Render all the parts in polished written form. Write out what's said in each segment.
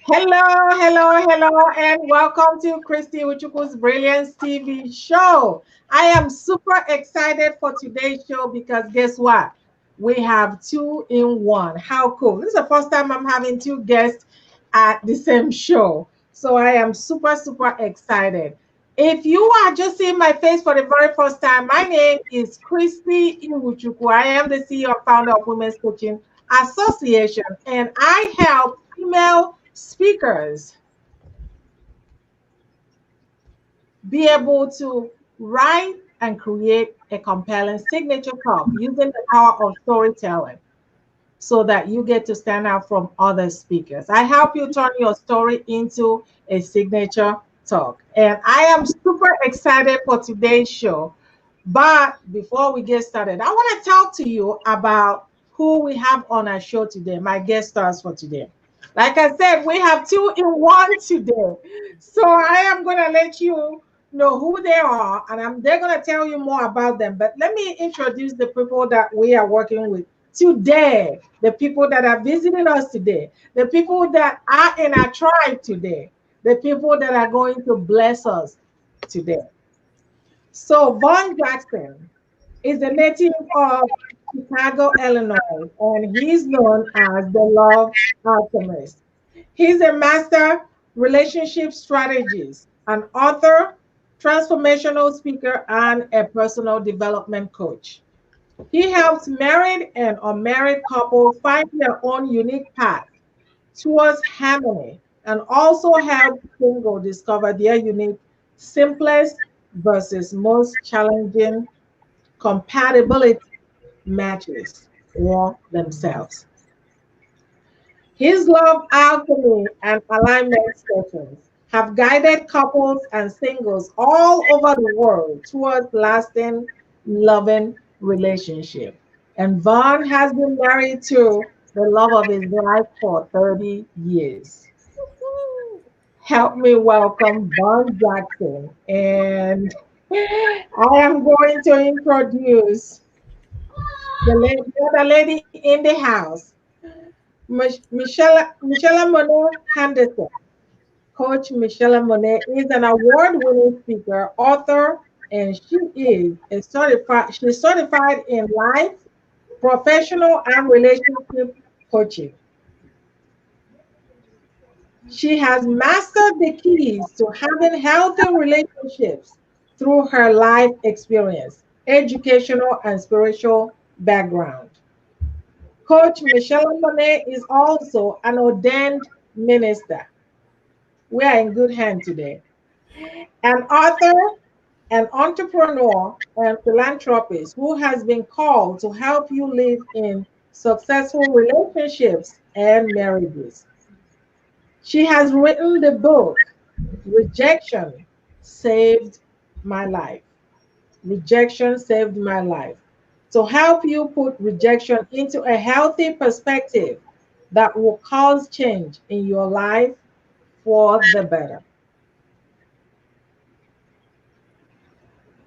Hello, and welcome to Christy Uchuku's Brilliance TV show. I am super excited for today's show because guess what? We have two in one. How cool! This is the first time I'm having two guests at the same show. So I am super excited. If you are just seeing my face for the very first time, my name is Christy Iwuchukwu. I am the CEO and founder of Women's Coaching Association, and I help female speakers be able to write and create a compelling signature talk using the power of storytelling so that you get to stand out from other speakers. I help you turn your story into a signature talk. And I am super excited for today's show. But before we get started, I want to talk to you about who we have on our show today, my guest stars for today. Like I said, we have two in one today. So I am going to let you know who they are, and they're going to tell you more about them. But let me introduce the people that we are working with today, the people that are visiting us today, the people that are in our tribe today, the people that are going to bless us today. So Vaun Jackson is a native of Chicago, Illinois, and he's known as the Love Alchemist. He's a master relationship strategist, an author, transformational speaker, and a personal development coach. He helps married and unmarried couples find their own unique path towards harmony and also help singles discover their unique, simplest versus most challenging compatibility matches for themselves. His Love Alchemy and Alignment Sessions have guided couples and singles all over the world towards lasting, loving relationship. And Vaughn has been married to the love of his life for 30 years. Help me welcome Vaun Jackson. And I am going to introduce the other lady in the house, Michelamonè Henderson. Coach Michelamonè is an award-winning speaker, author, and she's certified in life, professional, and relationship coaching. She has mastered the keys to having healthy relationships through her life experience, educational, and spiritual background. Coach Michelamonè is also an ordained minister. We are in good hands today. An author, an entrepreneur, and philanthropist who has been called to help you live in successful relationships and marriages. She has written the book, Rejection Saved My Life. Rejection Saved My Life. To help you put rejection into a healthy perspective that will cause change in your life for the better.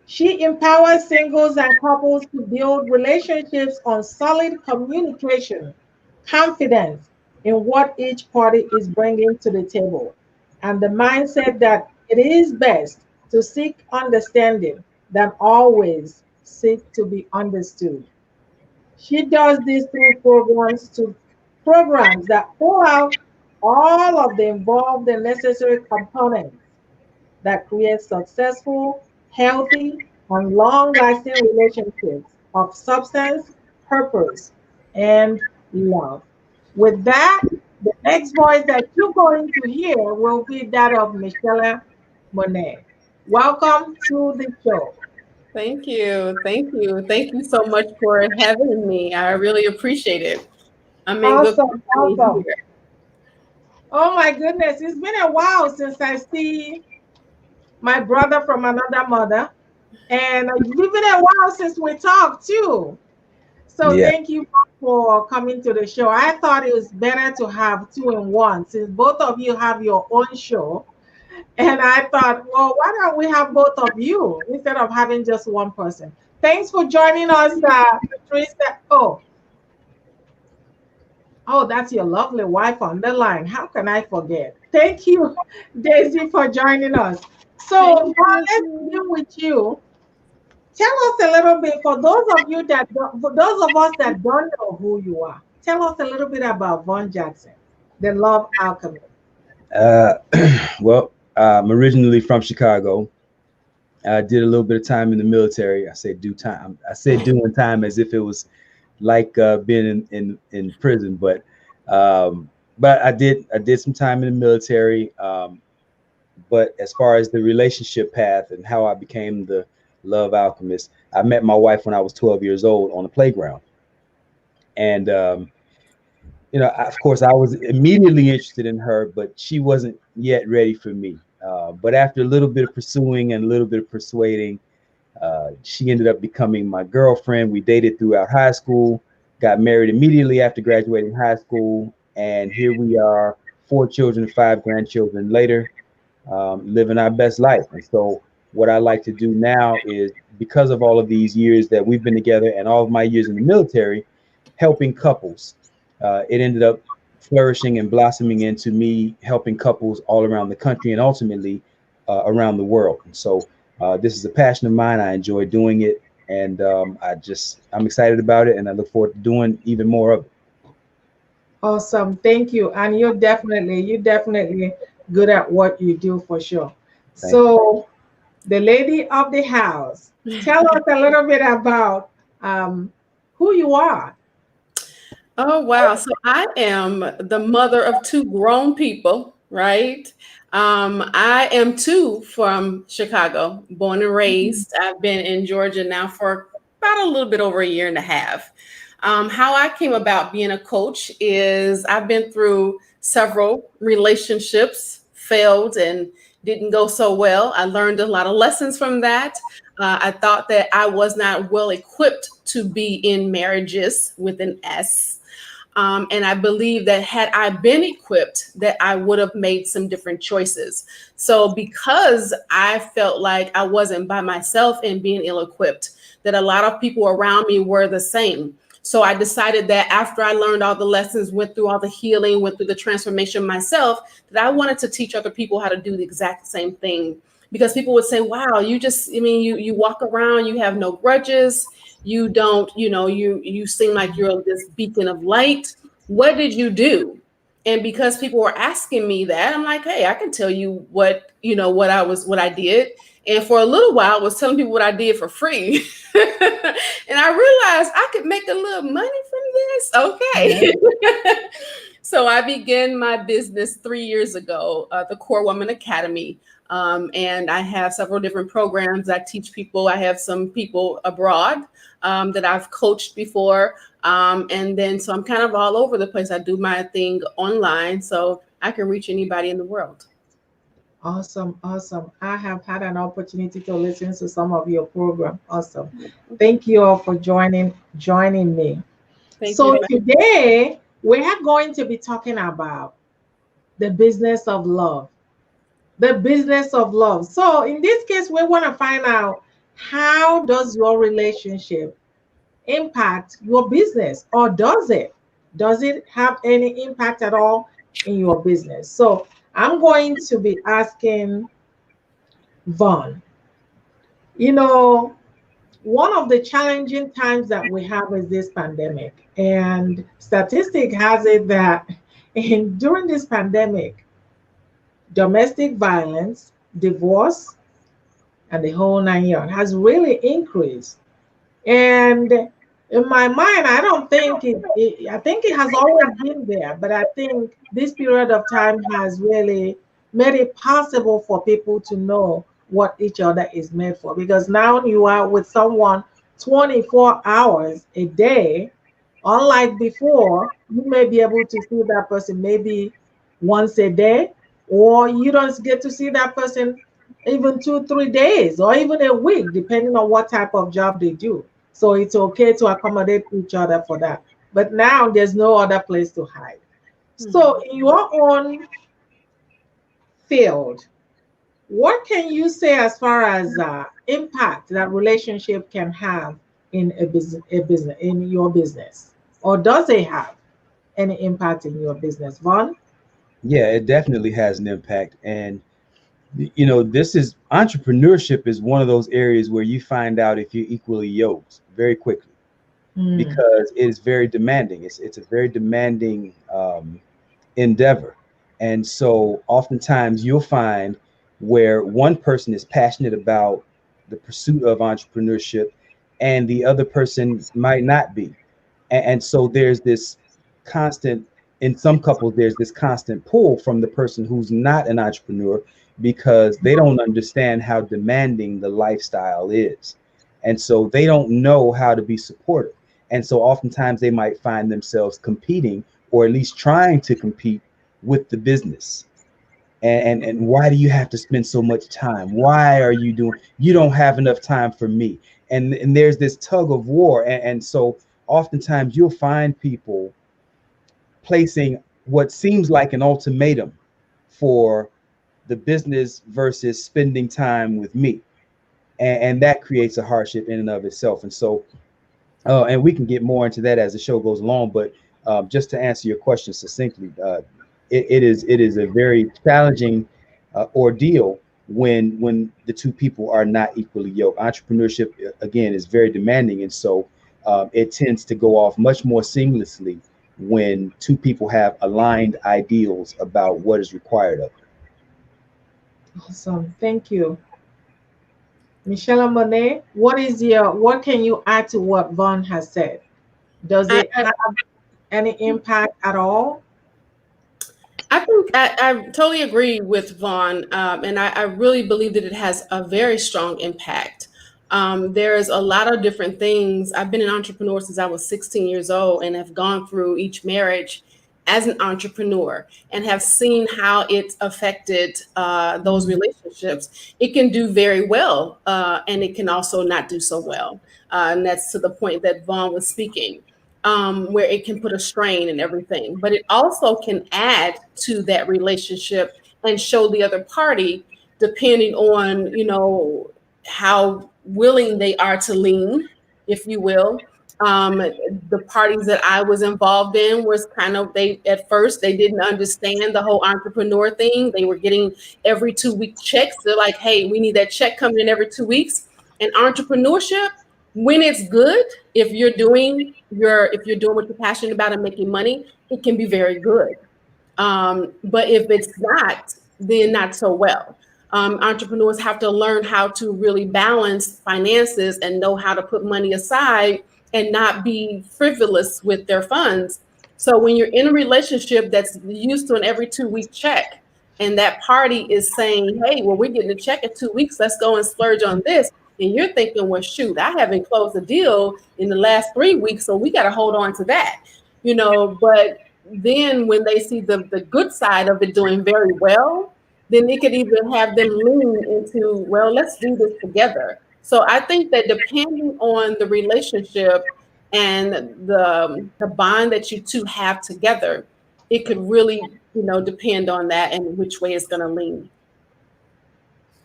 She empowers singles and couples to build relationships on solid communication, confidence in what each party is bringing to the table, and the mindset that it is best to seek understanding than always seek to be understood. She does this through programs that pull out all of the involved and necessary components that create successful, healthy, and long-lasting relationships of substance, purpose, and love. With that, the next voice that you're going to hear will be that of Michelle Monet. Welcome to the show. Thank you. Thank you. Thank you so much for having me. I really appreciate it. I'm in good Awesome, company awesome. here. Oh my goodness, it's been a while since I see my brother from another mother, and it's been a while since we talked too. So Yeah. thank you for coming to the show. I thought it was better to have two in one since both of you have your own show. And I thought, well, why don't we have both of you instead of having just one person? Thanks for joining us, Patricia. Oh, Oh, that's your lovely wife on the line. How can I forget? Thank you, Daisy, for joining us. So, Thank Vaughn, let's you. begin with you. Tell us a little bit, for those of you that don't, for those of us that don't know who you are, tell us a little bit about Vaun Jackson, the Love Alchemist. Uh, well, I'm originally from Chicago. I did a little bit of time in the military. I say do time. I said doing time as if it was like being in prison, um, but I did some time in the military. But as far as the relationship path and how I became the love alchemist, I met my wife when I was 12 years old on the playground, and of course, I was immediately interested in her, but she wasn't yet ready for me. But after a little bit of pursuing and a little bit of persuading, she ended up becoming my girlfriend. We dated throughout high school, got married immediately after graduating high school, and here we are, 4 children, 5 grandchildren later, living our best life. And so, what I like to do now is, because of all of these years that we've been together and all of my years in the military, helping couples, it ended up flourishing and blossoming into me helping couples all around the country and ultimately around the world. And so, this is a passion of mine. I enjoy doing it, and I'm excited about it, and I look forward to doing even more of it. Awesome, thank you. And you're definitely good at what you do for sure. Thank you. So, the lady of the house, tell us a little bit about um, who you are. Oh, wow. So I am the mother of two grown people, right? I am too from Chicago, born and raised. I've been in Georgia now for about a little bit over a year and a half. How I came about being a coach is I've been through several relationships, failed and didn't go so well. I learned a lot of lessons from that. I thought that I was not well equipped to be in marriages with an S. And I believe that had I been equipped, that I would have made some different choices. So because I felt like I wasn't by myself and being ill-equipped, that a lot of people around me were the same. So I decided that after I learned all the lessons, went through all the healing, went through the transformation myself, that I wanted to teach other people how to do the exact same thing. Because people would say, wow, you walk around, you have no grudges, you don't, you seem like you're this beacon of light. What did you do? And because people were asking me that, I'm like, hey, I can tell you what I did. And for a little while I was telling people what I did for free. And I realized I could make a little money from this. Yeah. Okay. So I began my business 3 years ago, the Core Woman Academy. And I have several different programs. I teach people. I have some people abroad that I've coached before. And then, so I'm kind of all over the place. I do my thing online, so I can reach anybody in the world. Awesome, awesome. I have had an opportunity to listen to some of your program. Awesome. Thank you all for joining me. Thank you. So today we are going to be talking about the business of love. The business of love. So in this case, we want to find out, how does your relationship impact your business, or does it? Does it have any impact at all in your business? So I'm going to be asking Vaughn, you know, one of the challenging times that we have is this pandemic. And statistic has it that during this pandemic, domestic violence, divorce, and the whole 9 yards has really increased. And in my mind, I don't think I think it has always been there, but I think this period of time has really made it possible for people to know what each other is made for. Because now you are with someone 24 hours a day, unlike before, you may be able to see that person maybe once a day, or you don't get to see that person even 2, 3 days, or even a week, depending on what type of job they do. So it's okay to accommodate each other for that. But now there's no other place to hide. So in your own field, what can you say as far as impact that relationship can have in a business in your business, or does it have? any impact in your business? Vaun? Yeah, it definitely has an impact. And this is entrepreneurship is one of those areas where you find out if you're equally yoked very quickly, Mm. because it is very demanding. It's a very demanding endeavor. And so oftentimes you'll find where one person is passionate about the pursuit of entrepreneurship and the other person might not be. And so there's this constant, in some couples, there's this constant pull from the person who's not an entrepreneur, because they don't understand how demanding the lifestyle is. And so they don't know how to be supportive. And so oftentimes they might find themselves competing, or at least trying to compete with the business. And why do you have to spend so much time? Why are you don't have enough time for me? And there's this tug of war. And so oftentimes you'll find people placing what seems like an ultimatum for the business versus spending time with me. And that creates a hardship in and of itself. And so, and we can get more into that as the show goes along, but just to answer your question succinctly, it is a very challenging ordeal when the two people are not equally yoked. Entrepreneurship, again, is very demanding, and so it tends to go off much more seamlessly when two people have aligned ideals about what is required of them. Awesome. Thank you. Michelamonè, what can you add to what Vaun has said? Does I, it have any impact at all? I think I totally agree with Vaun, and I really believe that it has a very strong impact. There's a lot of different things. I've been an entrepreneur since I was 16 years old and have gone through each marriage as an entrepreneur and have seen how it's affected those relationships. It can do very well, and it can also not do so well. And that's to the point that Vaun was speaking. Where it can put a strain and everything, but it also can add to that relationship and show the other party, depending on, how willing they are to lean, if you will. The parties that I was involved in was at first, they didn't understand the whole entrepreneur thing. They were getting every 2 week checks. They're like, hey, we need that check coming in every 2 weeks. And entrepreneurship, when it's good, if you're doing what you're passionate about and making money, it can be very good. But if it's not, then not so well. Entrepreneurs have to learn how to really balance finances and know how to put money aside and not be frivolous with their funds. So when you're in a relationship that's used to an every 2 week check, and that party is saying, hey, well, we're getting a check in 2 weeks, let's go and splurge on this. And you're thinking, well, shoot, I haven't closed a deal in the last 3 weeks, so we got to hold on to that, But then when they see the good side of it doing very well, then it could even have them lean into, well, let's do this together. So I think that depending on the relationship and the bond that you two have together, it could really, depend on that and which way it's going to lean.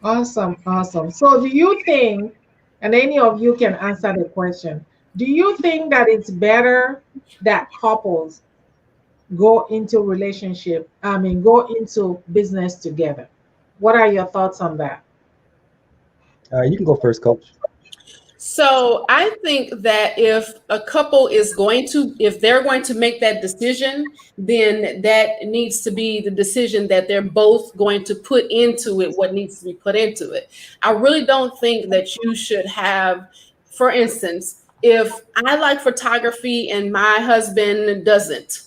Awesome, awesome. So do you think, and any of you can answer the question, do you think that it's better that couples go into go into business together? What are your thoughts on that? You can go first, Coach. So I think that if a couple if they're going to make that decision, then that needs to be the decision that they're both going to put into it, what needs to be put into it. I really don't think that you should have, for instance, if I like photography and my husband doesn't,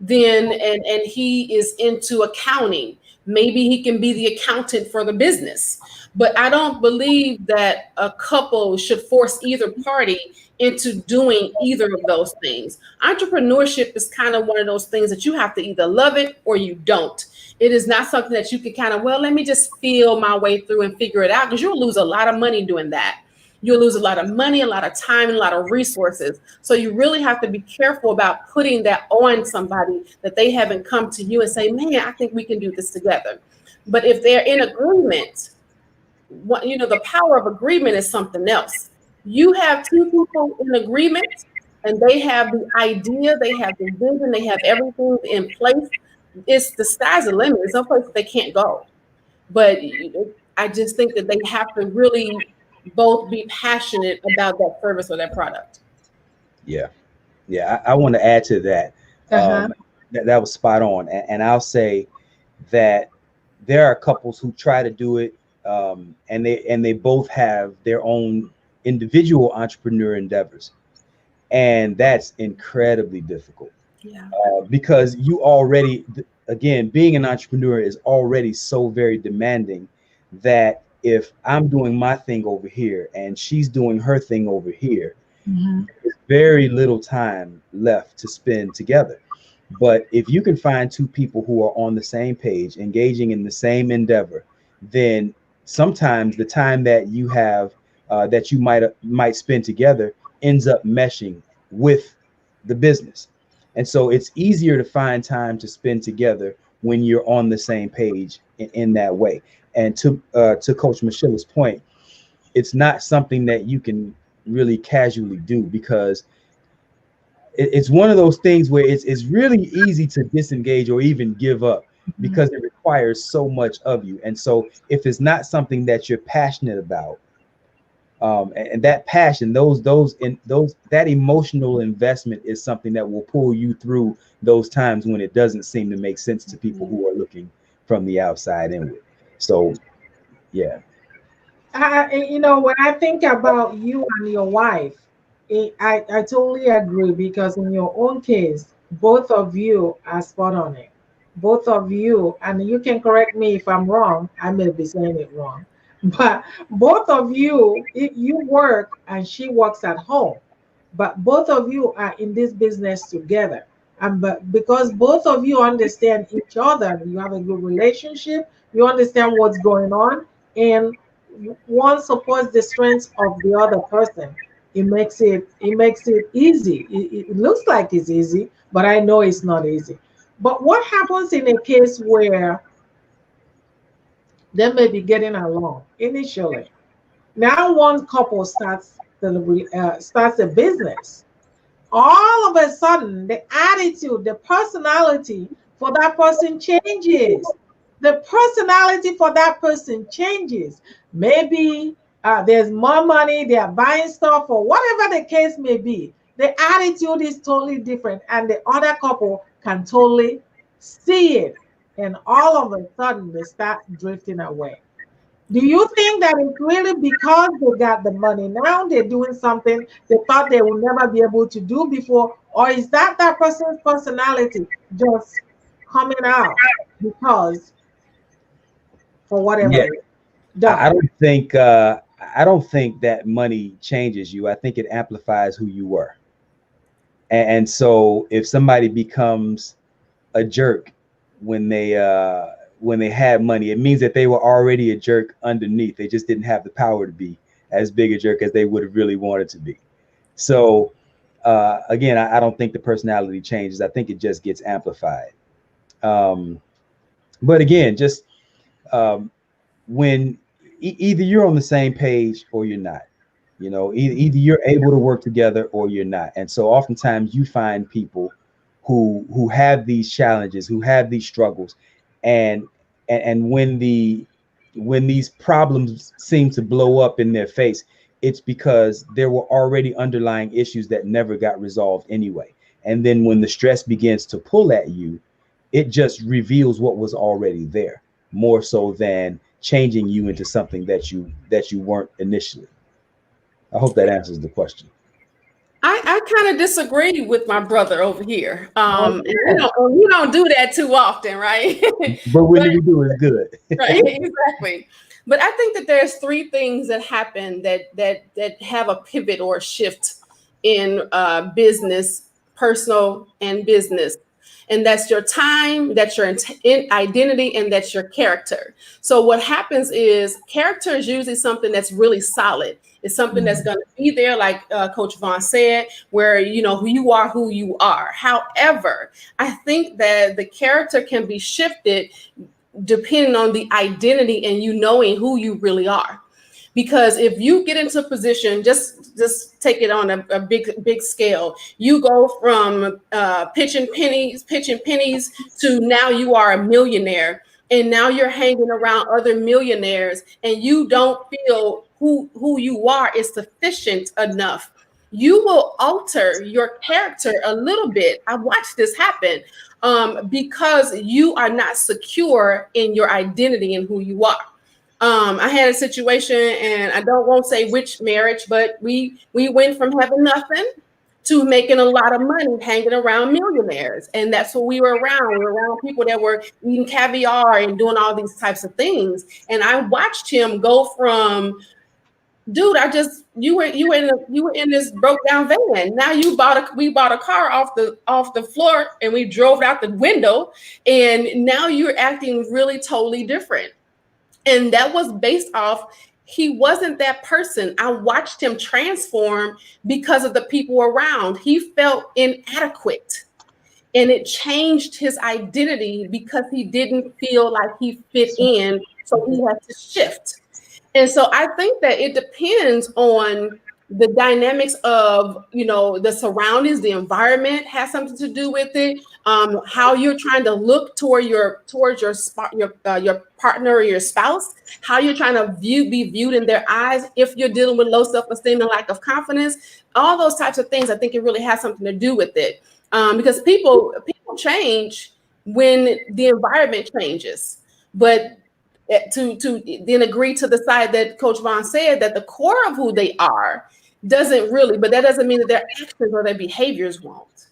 then and he is into accounting, maybe he can be the accountant for the business. But I don't believe that a couple should force either party into doing either of those things. Entrepreneurship is kind of one of those things that you have to either love it or you don't. It is not something that you can kind of, well, let me just feel my way through and figure it out, because you'll lose a lot of money doing that. You'll lose a lot of money, a lot of time, and a lot of resources. So you really have to be careful about putting that on somebody that they haven't come to you and say, man, I think we can do this together. But if they're in agreement, the power of agreement is something else. You have two people in agreement, and they have the idea, they have the vision, they have everything in place. It's the sky's the limit. There's no place they can't go. But I just think that they have to really both be passionate about that service or that product. Yeah. Yeah. I want to add to that. Uh-huh. That was spot on. And I'll say that there are couples who try to do it, and they both have their own individual entrepreneur endeavors. And that's incredibly difficult. Yeah. Because you already, again, being an entrepreneur is already so very demanding that if I'm doing my thing over here and she's doing her thing over here, Mm-hmm. there's very little time left to spend together. But if you can find two people who are on the same page, engaging in the same endeavor, then sometimes the time that you have, that you might spend together, ends up meshing with the business. And so it's easier to find time to spend together when you're on the same page in that way. And to Coach Michela's point, it's not something that you can really casually do, because it's one of those things where it's really easy to disengage or even give up, because it requires so much of you. And so if it's not something that you're passionate about, and that passion, that emotional investment is something that will pull you through those times when it doesn't seem to make sense to people who are looking from the outside inward. So yeah. When I think about you and your wife, I totally agree, because in your own case, both of you are spot on it. Both of you, and you can correct me if I'm wrong, I may be saying it wrong, but both of you, you work and she works at home, but both of you are in this business together. And but because both of you understand each other, you have a good relationship, you understand what's going on, and one supports the strengths of the other person. It makes it easy. It looks like it's easy, but I know it's not easy. But what happens in a case where they may be getting along initially? Now one couple starts a business. All of a sudden, the attitude, the personality for that person changes. The personality for that person changes. Maybe there's more money, they are buying stuff, or whatever the case may be. The attitude is totally different, and the other couple can totally see it. And all of a sudden, they start drifting away. Do you think that it's really because they got the money now, they're doing something they thought they would never be able to do before? Or is that person's personality just coming out because for whatever Yeah. reason? Done. I don't think that money changes you. I think it amplifies who you were. And so if somebody becomes a jerk when they had money, it means that they were already a jerk underneath. They just didn't have the power to be as big a jerk as they would have really wanted to be. So again, I don't think the personality changes. I think it just gets amplified. But again, just when either you're on the same page or you're not. Either you're able to work together or you're not. And so oftentimes you find people who have these challenges, who have these struggles, and when these problems seem to blow up in their face, it's because there were already underlying issues that never got resolved anyway. And then when the stress begins to pull at you, it just reveals what was already there, more so than changing you into something that you weren't initially. I hope that answers the question. I kind of disagree with my brother over here. Oh, You don't do that too often, right? But when But you do, it's good. right, exactly. But I think that there's three things that happen that have a pivot or a shift in business, personal and business. And that's your time, that's your identity, and that's your character. So what happens is character is usually something that's really solid. It's something that's going to be there, like Coach Vaun said, where who you are. However, I think that the character can be shifted depending on the identity and knowing who you really are. Because if you get into a position, just take it on a big scale. You go from pitching pennies to now you are a millionaire, and now you're hanging around other millionaires, and you don't feel who you are is sufficient enough. You will alter your character a little bit. I watched this happen because you are not secure in your identity and who you are. I had a situation, and I won't say which marriage, but we went from having nothing to making a lot of money, hanging around millionaires, and that's what we were around. We were around people that were eating caviar and doing all these types of things. And I watched him go from, dude, you were in this broke down van. Now we bought a car off the floor, and we drove out the window, and now you're acting really totally different. And that was based off, he wasn't that person. I watched him transform because of the people around. He felt inadequate, and it changed his identity because he didn't feel like he fit in. So he had to shift. And so I think that it depends on the dynamics of, the surroundings, the environment has something to do with it. How you're trying to look towards your partner or your spouse, how you're trying to be viewed in their eyes. If you're dealing with low self-esteem and lack of confidence, all those types of things, I think it really has something to do with it. Because people change when the environment changes, but to then agree to the side that Coach Vaun said, that the core of who they are doesn't really, but that doesn't mean that their actions or their behaviors won't.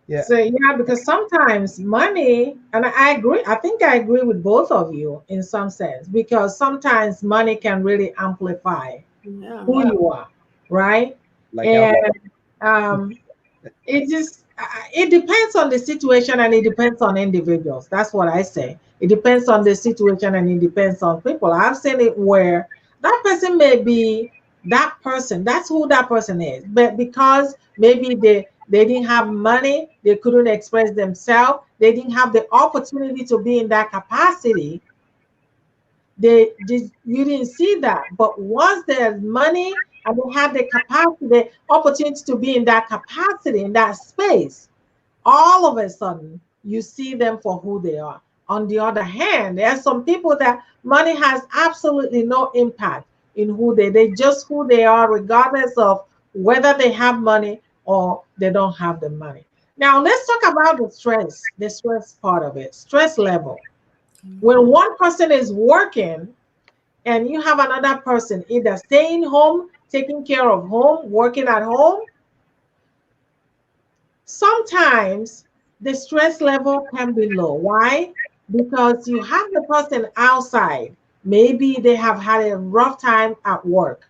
Yeah. So because sometimes money, and I agree, I think I agree with both of you in some sense, because sometimes money can really amplify who you are, right? And it depends on the situation, and it depends on individuals. That's what I say. It depends on the situation, and it depends on people. I've seen it where that person may be that person, that's who that person is, but because maybe they didn't have money, they couldn't express themselves, they didn't have the opportunity to be in that capacity, you didn't see that. But once there's money and they have the capacity, the opportunity to be in that capacity, in that space, all of a sudden you see them for who they are. On the other hand, there are some people that money has absolutely no impact in who they just who they are, regardless of whether they have money or they don't have the money. Now let's talk about the stress part of it, stress level. When one person is working and you have another person either staying home, taking care of home, working at home, sometimes the stress level can be low. Why? Because you have the person outside. Maybe they have had a rough time at work.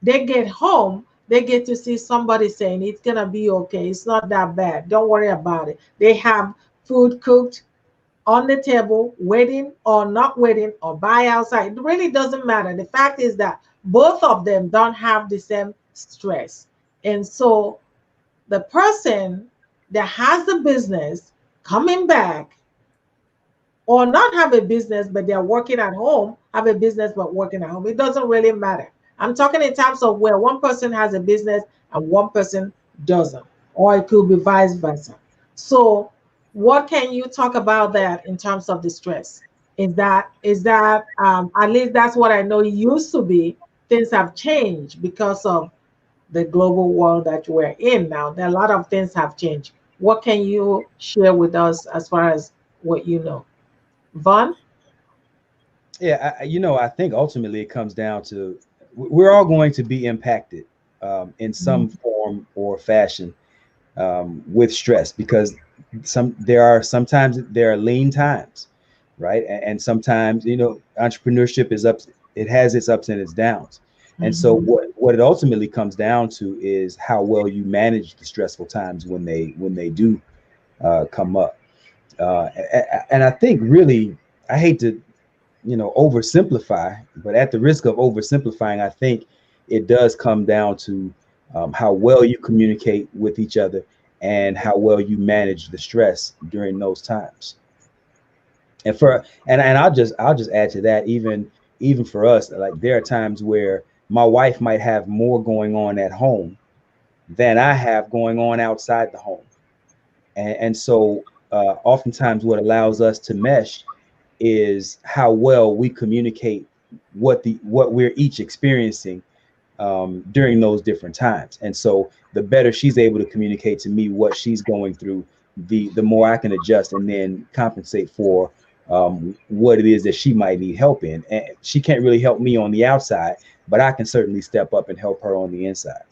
They get home, they get to see somebody saying, it's going to be okay. It's not that bad. Don't worry about it. They have food cooked on the table, waiting or not waiting, or buy outside. It really doesn't matter. The fact is that both of them don't have the same stress. And so the person that has the business coming back, or not have a business, but they're working at home, have a business, but working at home, it doesn't really matter. I'm talking in terms of where one person has a business and one person doesn't, or it could be vice versa. So what can you talk about that in terms of the stress? Is that at least that's what I know it used to be. Things have changed because of the global world that we're in now. A lot of things have changed. What can you share with us as far as what you know? Vaun? Yeah, I think ultimately it comes down to we're all going to be impacted in some form or fashion with stress, because sometimes there are lean times, right? And sometimes entrepreneurship it has its ups and its downs. And so what it ultimately comes down to is how well you manage the stressful times when they do come up. And I think really, I hate to oversimplify, but at the risk of oversimplifying, I think it does come down to how well you communicate with each other and how well you manage the stress during those times. And I'll just add to that, even even for us, like there are times where my wife might have more going on at home than I have going on outside the home. And so oftentimes what allows us to mesh is how well we communicate what we're each experiencing during those different times. And so the better she's able to communicate to me what she's going through, the more I can adjust and then compensate for what it is that she might need help in. And she can't really help me on the outside, but I can certainly step up and help her on the inside.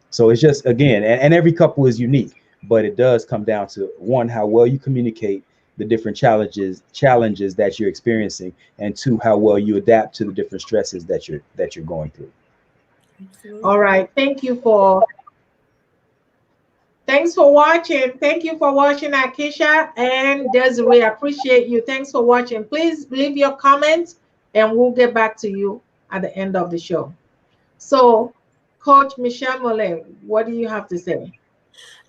So it's just, again, and every couple is unique, but it does come down to, one, how well you communicate the different challenges that you're experiencing, and two, how well you adapt to the different stresses that you're going through. All right. Thanks for watching. Thank you for watching, Akisha and Desiree. Appreciate you. Thanks for watching. Please leave your comments and we'll get back to you at the end of the show. So, Coach Michelamonè, what do you have to say?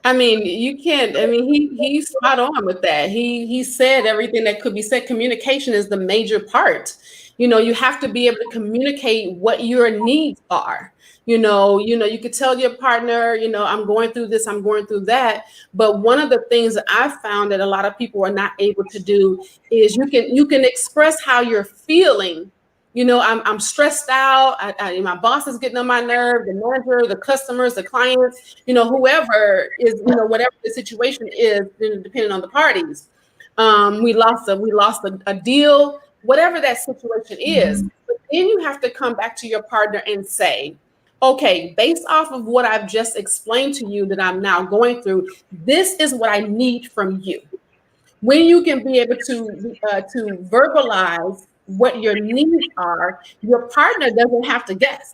I mean, you can't. I mean, he's spot on with that. He said everything that could be said. Communication is the major part. You have to be able to communicate what your needs are. You could tell your partner, I'm going through this, I'm going through that. But one of the things that I found that a lot of people are not able to do is you can express how you're feeling. I'm stressed out. My boss is getting on my nerve, the manager, the customers, the clients, whoever is, whatever the situation is, depending on the parties. We lost a deal, whatever that situation is. But then you have to come back to your partner and say, okay, based off of what I've just explained to you that I'm now going through, this is what I need from you. When you can be able to verbalize what your needs are, your partner doesn't have to guess,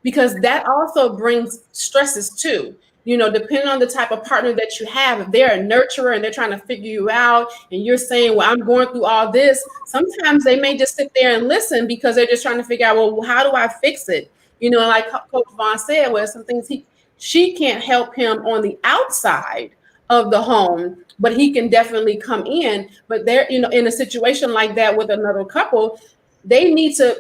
because that also brings stresses too. Depending on the type of partner that you have, if they're a nurturer and they're trying to figure you out and you're saying, well, I'm going through all this, sometimes they may just sit there and listen because they're just trying to figure out, well, how do I fix it? Like Coach Vaun said, well, some things she can't help him on the outside of the home, but he can definitely come in. But they're, in a situation like that with another couple, he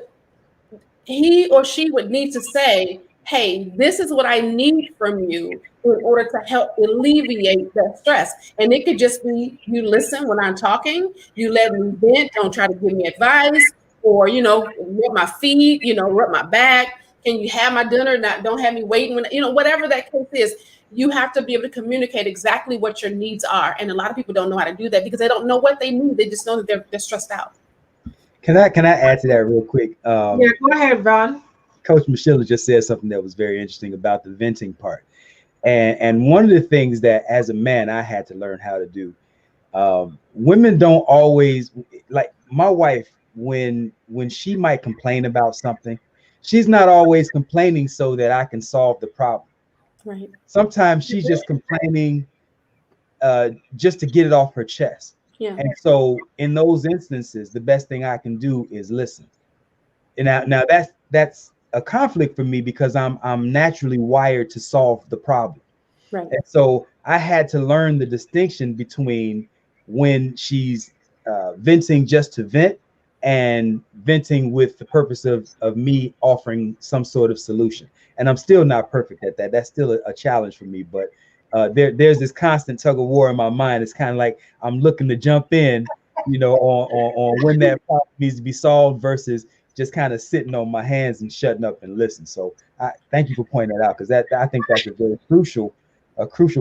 or she would need to say, hey, this is what I need from you in order to help alleviate that stress. And it could just be, you listen when I'm talking, you let me vent, don't try to give me advice, or, rub my feet, rub my back. Can you have my dinner? Don't have me waiting when, whatever that case is. You have to be able to communicate exactly what your needs are. And a lot of people don't know how to do that because they don't know what they need. They just know that they're stressed out. Can I add to that real quick? Yeah, go ahead, Vaun. Coach Michelle just said something that was very interesting about the venting part. And one of the things that as a man, I had to learn how to do, women don't always, like my wife, when she might complain about something, she's not always complaining so that I can solve the problem. Right. Sometimes she's just complaining just to get it off her chest. Yeah. And so in those instances, the best thing I can do is listen. And now that's a conflict for me because I'm naturally wired to solve the problem. Right. And so I had to learn the distinction between when she's venting just to vent and venting with the purpose of me offering some sort of solution. And I'm still not perfect at that. That's still a challenge for me. But there's this constant tug of war in my mind. It's kind of like I'm looking to jump in, on when that problem needs to be solved versus just kind of sitting on my hands and shutting up and listen. So I thank you for pointing that out, because I think that's a very crucial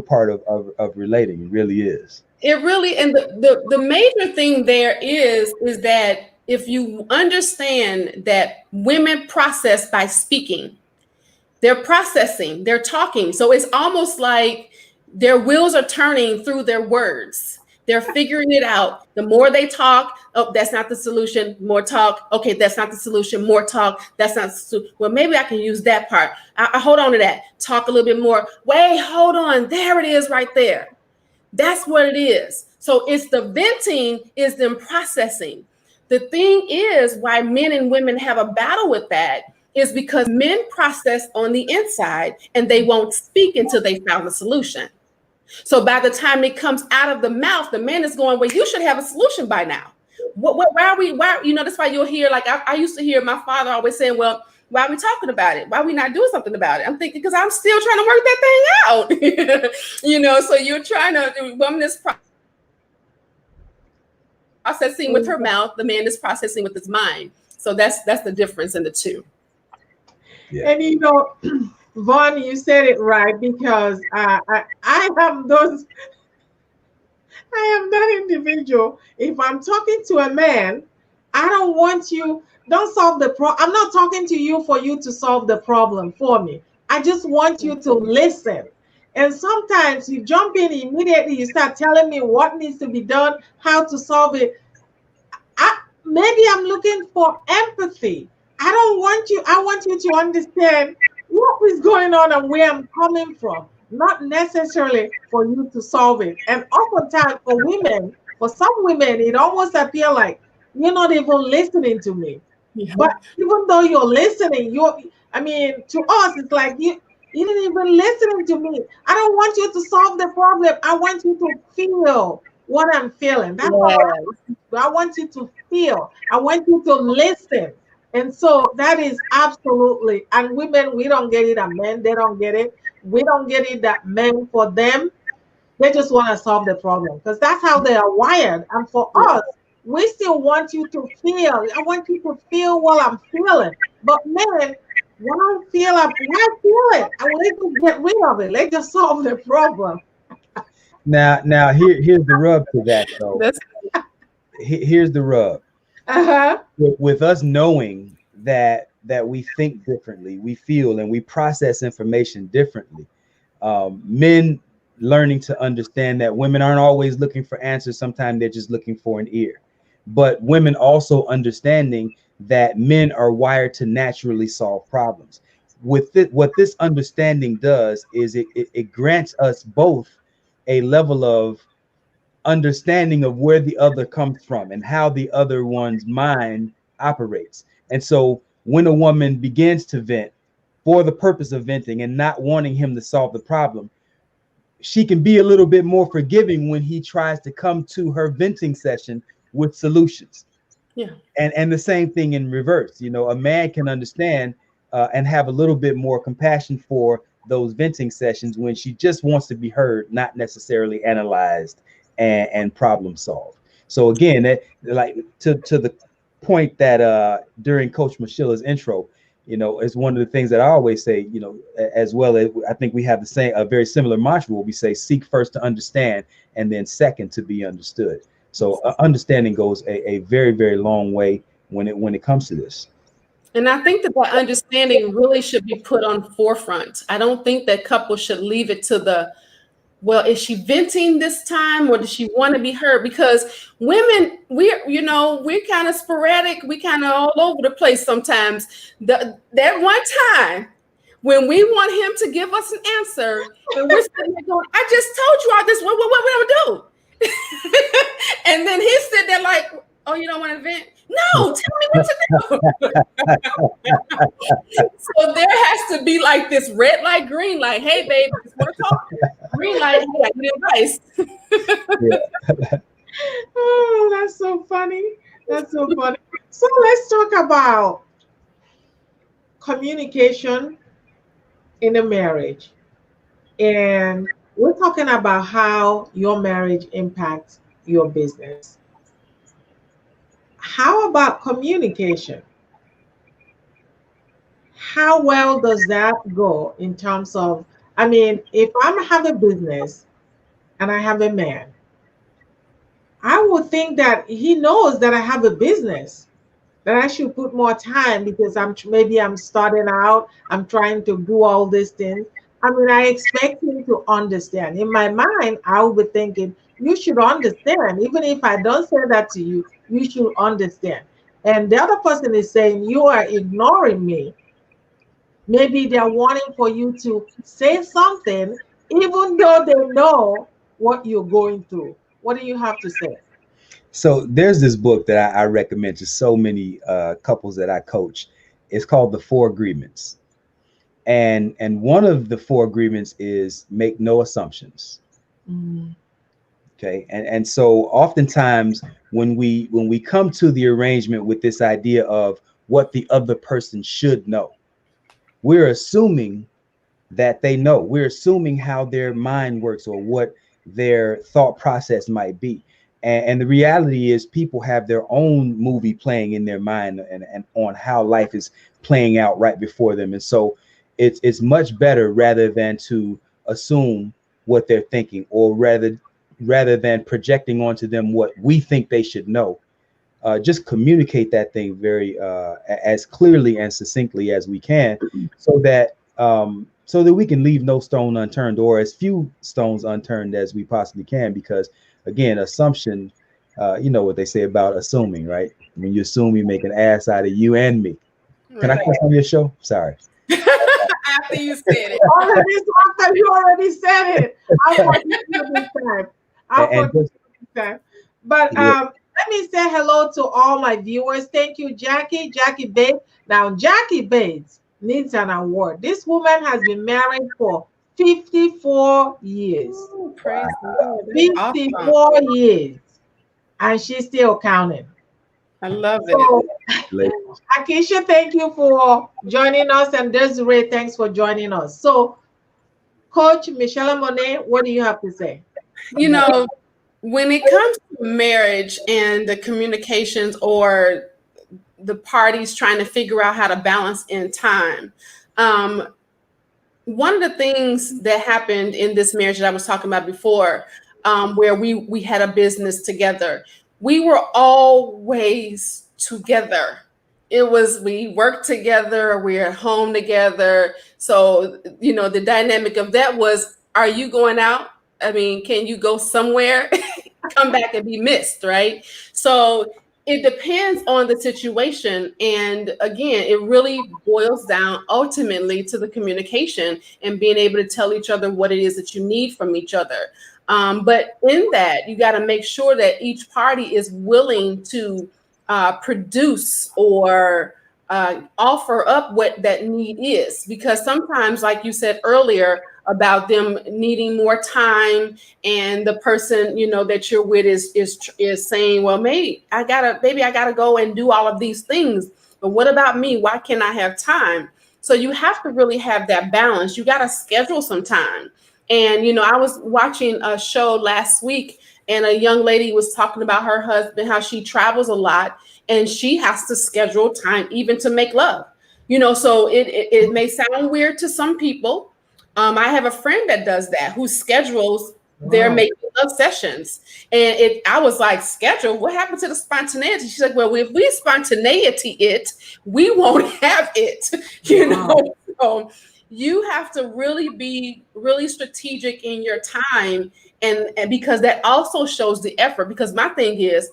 part of relating. It really is. It really, and the major thing there is that if you understand that women process by speaking, they're processing, they're talking. So it's almost like their wheels are turning through their words. They're figuring it out. The more they talk, oh, that's not the solution, more talk. Okay, that's not the solution, more talk. That's not, well, maybe I can use that part. I hold on to that. Talk a little bit more. Wait, hold on. There it is right there. That's what it is. So it's the venting, is them processing. The thing is why men and women have a battle with that is because men process on the inside and they won't speak until they found a solution. So by the time it comes out of the mouth, the man is going, well, you should have a solution by now. Why are we, why, that's why you'll hear, like, I used to hear my father always saying, well, why are we talking about it? Why are we not doing something about it? I'm thinking, because I'm still trying to work that thing out. So you're trying to, woman is processing with her mouth, the man is processing with his mind. So that's the difference in the two. Yeah. And Vaun, you said it right, because I am those. I am that individual. If I'm talking to a man, I don't want you. Don't solve the problem. I'm not talking to you for you to solve the problem for me. I just want you to listen. And sometimes you jump in immediately. You start telling me what needs to be done, how to solve it. Maybe I'm looking for empathy. I don't want you. I want you to understand what is going on and where I'm coming from, not necessarily for you to solve it. And oftentimes for some women, it almost appears like you're not even listening to me. Yeah. But even though you're listening, to us, it's like you didn't even listen to me. I don't want you to solve the problem. I want you to feel what I'm feeling. That's all I want you to feel. I want you to listen. And so that is absolutely, and women, we don't get it, and men, they don't get it. We don't get it that men, for them, they just want to solve the problem, because that's how they are wired. And for us, we still want you to feel. I want you to feel what I'm feeling. But men, why feel it? I want you to get rid of it. Let's just solve the problem. Now here's the rub to that, though. Here's the rub. With us knowing that we think differently, we feel and we process information differently. Men learning to understand that women aren't always looking for answers. Sometimes they're just looking for an ear. But women also understanding that men are wired to naturally solve problems. With it, what this understanding does is it grants us both a level of understanding of where the other comes from and how the other one's mind operates. And so when a woman begins to vent for the purpose of venting and not wanting him to solve the problem, she can be a little bit more forgiving when he tries to come to her venting session with solutions. Yeah. And the same thing in reverse. A man can understand and have a little bit more compassion for those venting sessions when she just wants to be heard, not necessarily analyzed and problem solved. So again, like to the point that during Coach Michela's intro, is one of the things that I always say, as well as I think we have a very similar mantra where we say, seek first to understand, and then second to be understood. So understanding goes a very, very long way when it comes to this. And I think that understanding really should be put on forefront. I don't think that couples should leave it to well, is she venting this time, or does she want to be heard? Because women, we're kind of sporadic. We kind of all over the place sometimes. That one time when we want him to give us an answer, and we're sitting there going, I just told you all this. What we gonna do? And then he's sitting there like, oh, you don't want to vent? No, tell me what to do. So there has to be like this red light, green light. Hey, babe, I just want to talk. Green light, hey, I need advice. Oh, that's so funny. That's so funny. So let's talk about communication in a marriage. And we're talking about how your marriage impacts your business. How about communication? How well does that go in terms of, if I have a business and I have a man, I would think that he knows that I have a business, that I should put more time, because maybe I'm starting out, I'm trying to do all these things. I expect him to understand. In my mind, I will be thinking, you should understand. Even if I don't say that to you, you should understand. And the other person is saying, you are ignoring me. Maybe they're wanting for you to say something, even though they know what you're going through. What do you have to say? So there's this book that I recommend to so many couples that I coach. It's called The 4 Agreements. And one of the 4 agreements is make no assumptions. Mm. Okay. And so oftentimes when we come to the arrangement with this idea of what the other person should know, we're assuming that they know. We're assuming how their mind works or what their thought process might be. And the reality is people have their own movie playing in their mind and on how life is playing out right before them. And so it's much better rather than to assume what they're thinking, or rather than projecting onto them what we think they should know. Just communicate that thing very as clearly and succinctly as we can, so that we can leave no stone unturned, or as few stones unturned as we possibly can. Because again, assumption, you know what they say about assuming, right? When you assume, you make an ass out of you and me. Can I cuss on your show? Sorry. After you said it. After you already said it. I'll forgive you this time. But let me say hello to all my viewers. Thank you, Jackie Bates. Now, Jackie Bates needs an award. This woman has been married for 54 years. Ooh, praise God. 54 awesome. years. And she's still counting. I love it. Akisha, thank you for joining us. And Desiree, thanks for joining us. So, Coach Michelamonè, what do you have to say? You know, when it comes to marriage and the communications, or the parties trying to figure out how to balance in time, one of the things that happened in this marriage that I was talking about before, where we had a business together, we were always together. We worked together, we were at home together. So, you know, the dynamic of that was, are you going out? I mean, can you go somewhere, come back and be missed, right? So it depends on the situation. And again, it really boils down ultimately to the communication and being able to tell each other what it is that you need from each other. But in that, you got to make sure that each party is willing to produce or offer up what that need is. Because sometimes, like you said earlier, about them needing more time, and the person, you know, that you're with is saying, well, maybe I gotta go and do all of these things, but what about me? Why can't I have time? So you have to really have that balance. You got to schedule some time. And, you know, I was watching a show last week, and a young lady was talking about her husband, how she travels a lot and she has to schedule time even to make love. You know, so it may sound weird to some people. I have a friend that does that, who schedules their making love sessions. And I was like, schedule? What happened to the spontaneity? She's like, well, if we spontaneity it, we won't have it. You know, so you have to really be really strategic in your time. And because that also shows the effort. Because my thing is,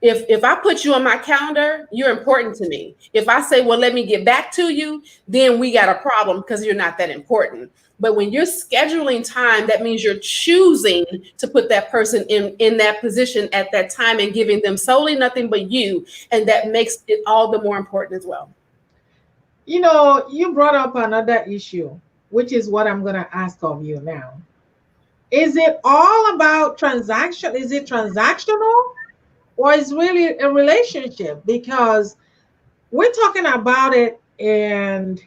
if I put you on my calendar, you're important to me. If I say, well, let me get back to you, then we got a problem because you're not that important. But when you're scheduling time, that means you're choosing to put that person in that position at that time and giving them solely nothing but you. And that makes it all the more important as well. You know, you brought up another issue, which is what I'm going to ask of you now. Is it all about transaction? Is it transactional? Or is really a relationship? Because we're talking about it, and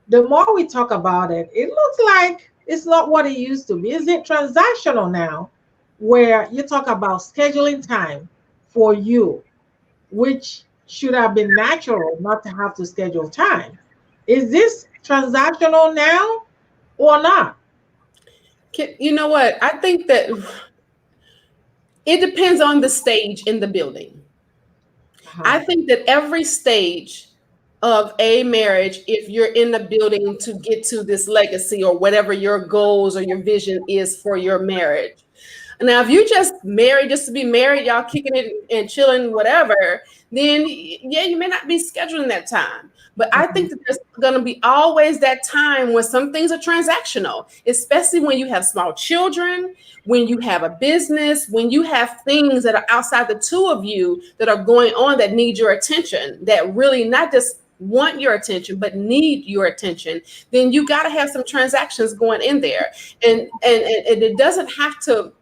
the more we talk about it, it looks like it's not what it used to be. Is it transactional now, where you talk about scheduling time for you, which should have been natural not to have to schedule time? Is this transactional now or not? You know what? I think that it depends on the stage in the building. I think that every stage of a marriage, if you're in the building to get to this legacy or whatever your goals or your vision is for your marriage. Now, if you just married just to be married, y'all kicking it and chilling, whatever, then yeah, you may not be scheduling that time. But I think that there's going to be always that time when some things are transactional, especially when you have small children, when you have a business, when you have things that are outside the two of you that are going on that need your attention, that really not just want your attention, but need your attention. Then you got to have some transactions going in there. And it doesn't have to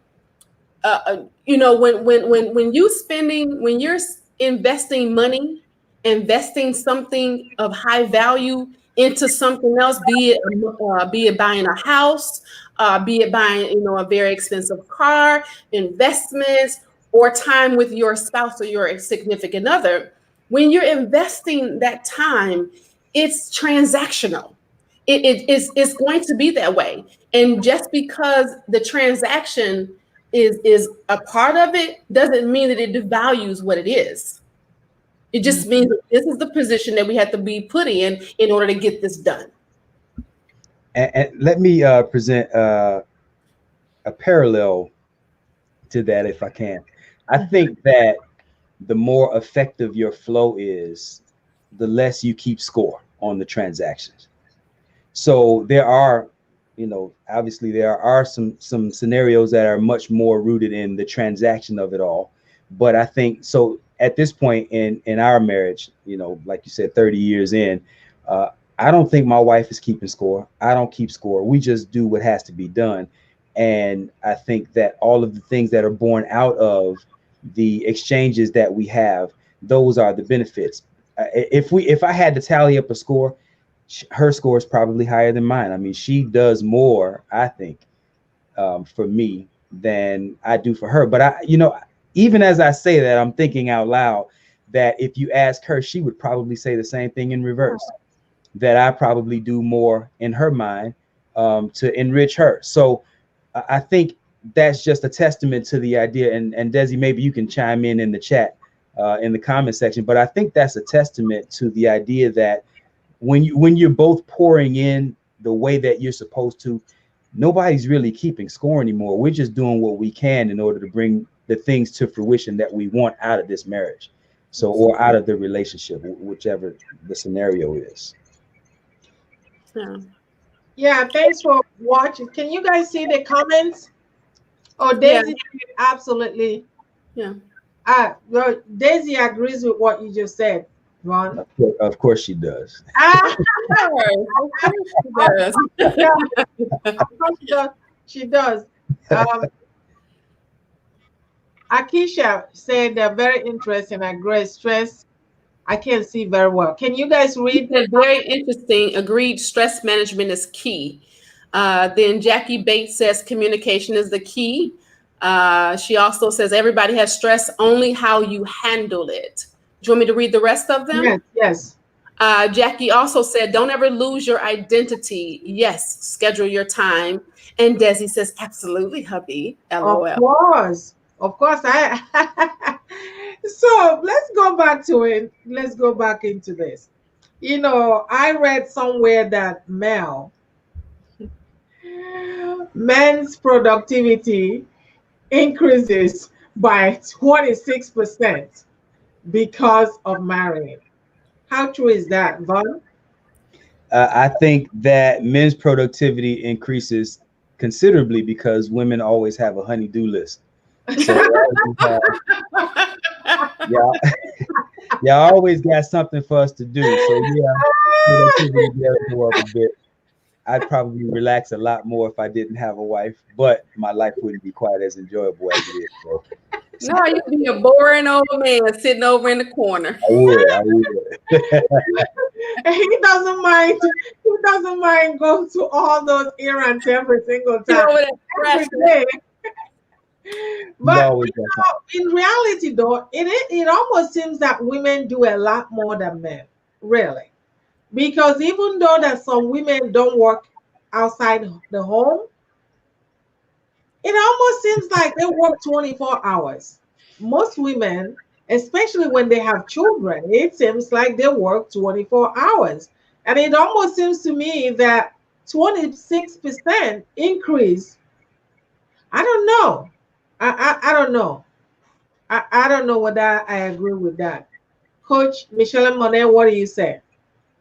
when you're investing money, investing something of high value into something else, be it buying a house, be it buying a very expensive car, investments, or time with your spouse or your significant other. When you're investing that time, it's transactional. It's going to be that way. And just because the transaction is a part of it doesn't mean that it devalues what it is. It just means that this is the position that we have to be put in order to get this done. And let me present a parallel to that, if I can. I think that the more effective your flow is, the less you keep score on the transactions. So there are, obviously there are some scenarios that are much more rooted in the transaction of it all. But I think so at this point in our marriage, like you said, 30 years in, I don't think my wife is keeping score. I don't keep score. We just do what has to be done. And I think that all of the things that are born out of the exchanges that we have, those are the benefits. If I had to tally up a score, her score is probably higher than mine. I mean, she does more, I think, for me than I do for her. But even as I say that, I'm thinking out loud that if you ask her, she would probably say the same thing in reverse, that I probably do more in her mind to enrich her. So I think that's just a testament to the idea. And Desi, maybe you can chime in the chat, in the comment section. But I think that's a testament to the idea that when you're both pouring in the way that you're supposed to, nobody's really keeping score anymore. We're just doing what we can in order to bring the things to fruition that we want out of this marriage. So, or out of the relationship, whichever the scenario is. Yeah, thanks for watching. Can you guys see the comments? Oh, Daisy, absolutely. Yeah. Daisy agrees with what you just said, Ron. Of course she does. She does. Akisha said they're very interesting. Agree. Stress. I can't see very well. Can you guys read? Very interesting. Agreed. Stress management is key. Then Jackie Bates says communication is the key. She also says everybody has stress, only how you handle it. Do you want me to read the rest of them? Yes. Jackie also said, don't ever lose your identity. Yes, schedule your time. And Desi says, absolutely, hubby. LOL. Of course. So let's go back to it. Let's go back into this. I read somewhere that men's productivity increases by 26% because of marrying. How true is that, Vaun? I think that men's productivity increases considerably because women always have a honey-do list. So y'all always got something for us to do. So productivity does go up a bit. I'd probably relax a lot more if I didn't have a wife, but my life wouldn't be quite as enjoyable as it is. No, you'd be a boring old man sitting over in the corner. I would. He doesn't mind. He doesn't mind going to all those errands every single time. Every day. But in reality, though, it almost seems that women do a lot more than men, really. Because even though that some women don't work outside the home, it almost seems like they work 24 hours. Most women, especially when they have children, it seems like they work 24 hours. And it almost seems to me that 26% increase. I don't know. I don't know. I don't know whether I agree with that. Coach Michelamonè, what do you say?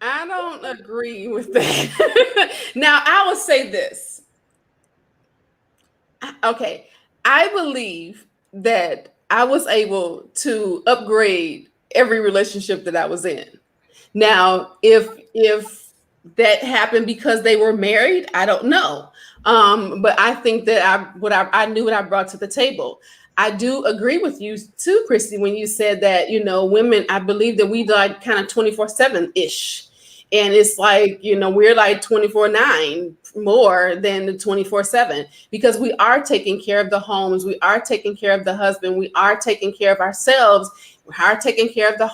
I don't agree with that. Now, I will say this. Okay. I believe that I was able to upgrade every relationship that I was in. Now, if that happened because they were married. I don't know. But I think that I knew what I brought to the table. I do agree with you too, Christy, when you said that, women, I believe that we like kind of 24/7-ish. And it's like, we're like 24/9 more than the 24/7, because we are taking care of the homes. We are taking care of the husband. We are taking care of ourselves. We are taking care of the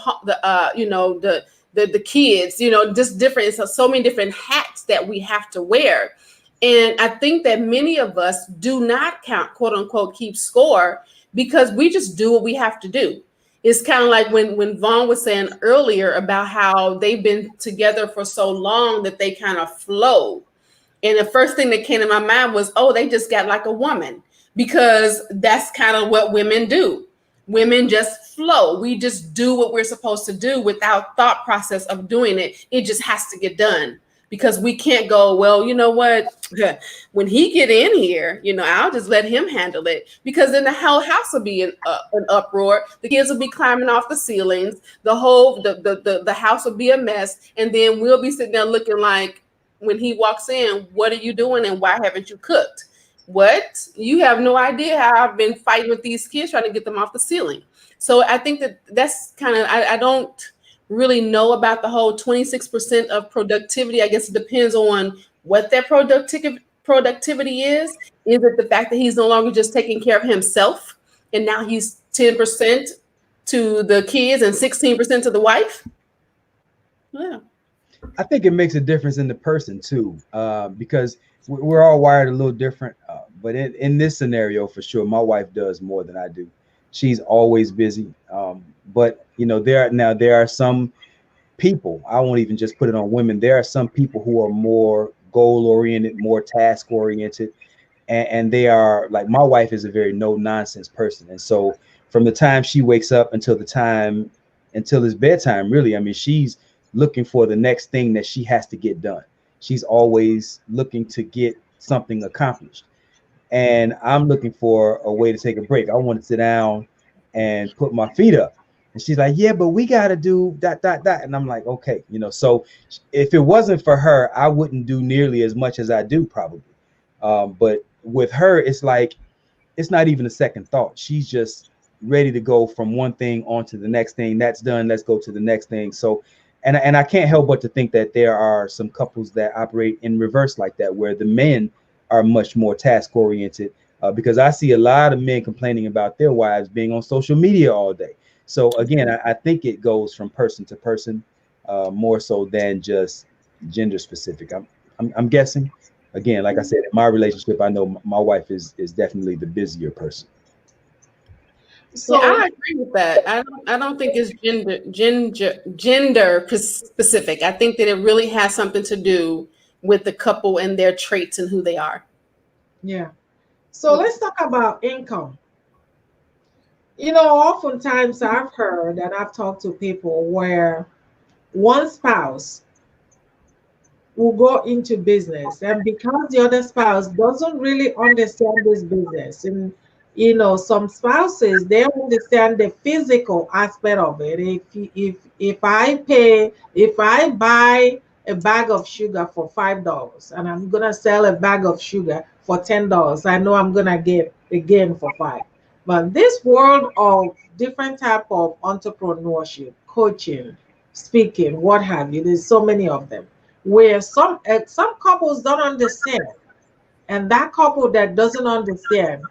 kids, just different. So many different hats that we have to wear. And I think that many of us do not count, quote unquote, keep score, because we just do what we have to do. It's kind of like when Vaun was saying earlier about how they've been together for so long that they kind of flow. And the first thing that came to my mind was, oh, they just got like a woman, because that's kind of what women do. Women just flow. We just do what we're supposed to do without thought process of doing it. It just has to get done, because we can't go, well, you know what? When he get in here, I'll just let him handle it, because then the whole house will be in an uproar. The kids will be climbing off the ceilings. The house will be a mess. And then we'll be sitting there looking like, when he walks in, what are you doing and why haven't you cooked? What? You have no idea how I've been fighting with these kids trying to get them off the ceiling. So I think that's kind of, I don't really know about the whole 26% of productivity. I guess it depends on what that productivity is. Is it the fact that he's no longer just taking care of himself and now he's 10% to the kids and 16% to the wife? Yeah. I think it makes a difference in the person too, because we're all wired a little different. But in this scenario, for sure, my wife does more than I do. She's always busy. But there are some people, I won't even just put it on women. There are some people who are more goal oriented, more task oriented. And they are like, my wife is a very no nonsense person. And so from the time she wakes up until it's bedtime, really, I mean, she's looking for the next thing that she has to get done. She's always looking to get something accomplished. And I'm looking for a way to take a break. I want to sit down and put my feet up. And she's like, yeah, but we got to do that. And I'm like, okay, so if it wasn't for her, I wouldn't do nearly as much as I do probably. But with her, it's like, it's not even a second thought. She's just ready to go from one thing on to the next thing. That's done. Let's go to the next thing. So, and I can't help but to think that there are some couples that operate in reverse like that, where the men are much more task oriented, because I see a lot of men complaining about their wives being on social media all day. So again, I think it goes from person to person, more so than just gender specific. I'm guessing. Again, like I said, in my relationship, I know my wife is definitely the busier person. So yeah, I agree with that. I don't think it's gender specific. I think that it really has something to do with the couple and their traits and who they are. Yeah. So let's talk about income. Oftentimes I've heard and I've talked to people where one spouse will go into business, and because the other spouse doesn't really understand this business, and some spouses, they understand the physical aspect of it. If I buy a bag of sugar for $5 and I'm gonna sell a bag of sugar for $10, I know I'm gonna get a gain for $5. But this world of different type of entrepreneurship, coaching, speaking, what have you, there's so many of them, where some couples don't understand, and that couple that doesn't understand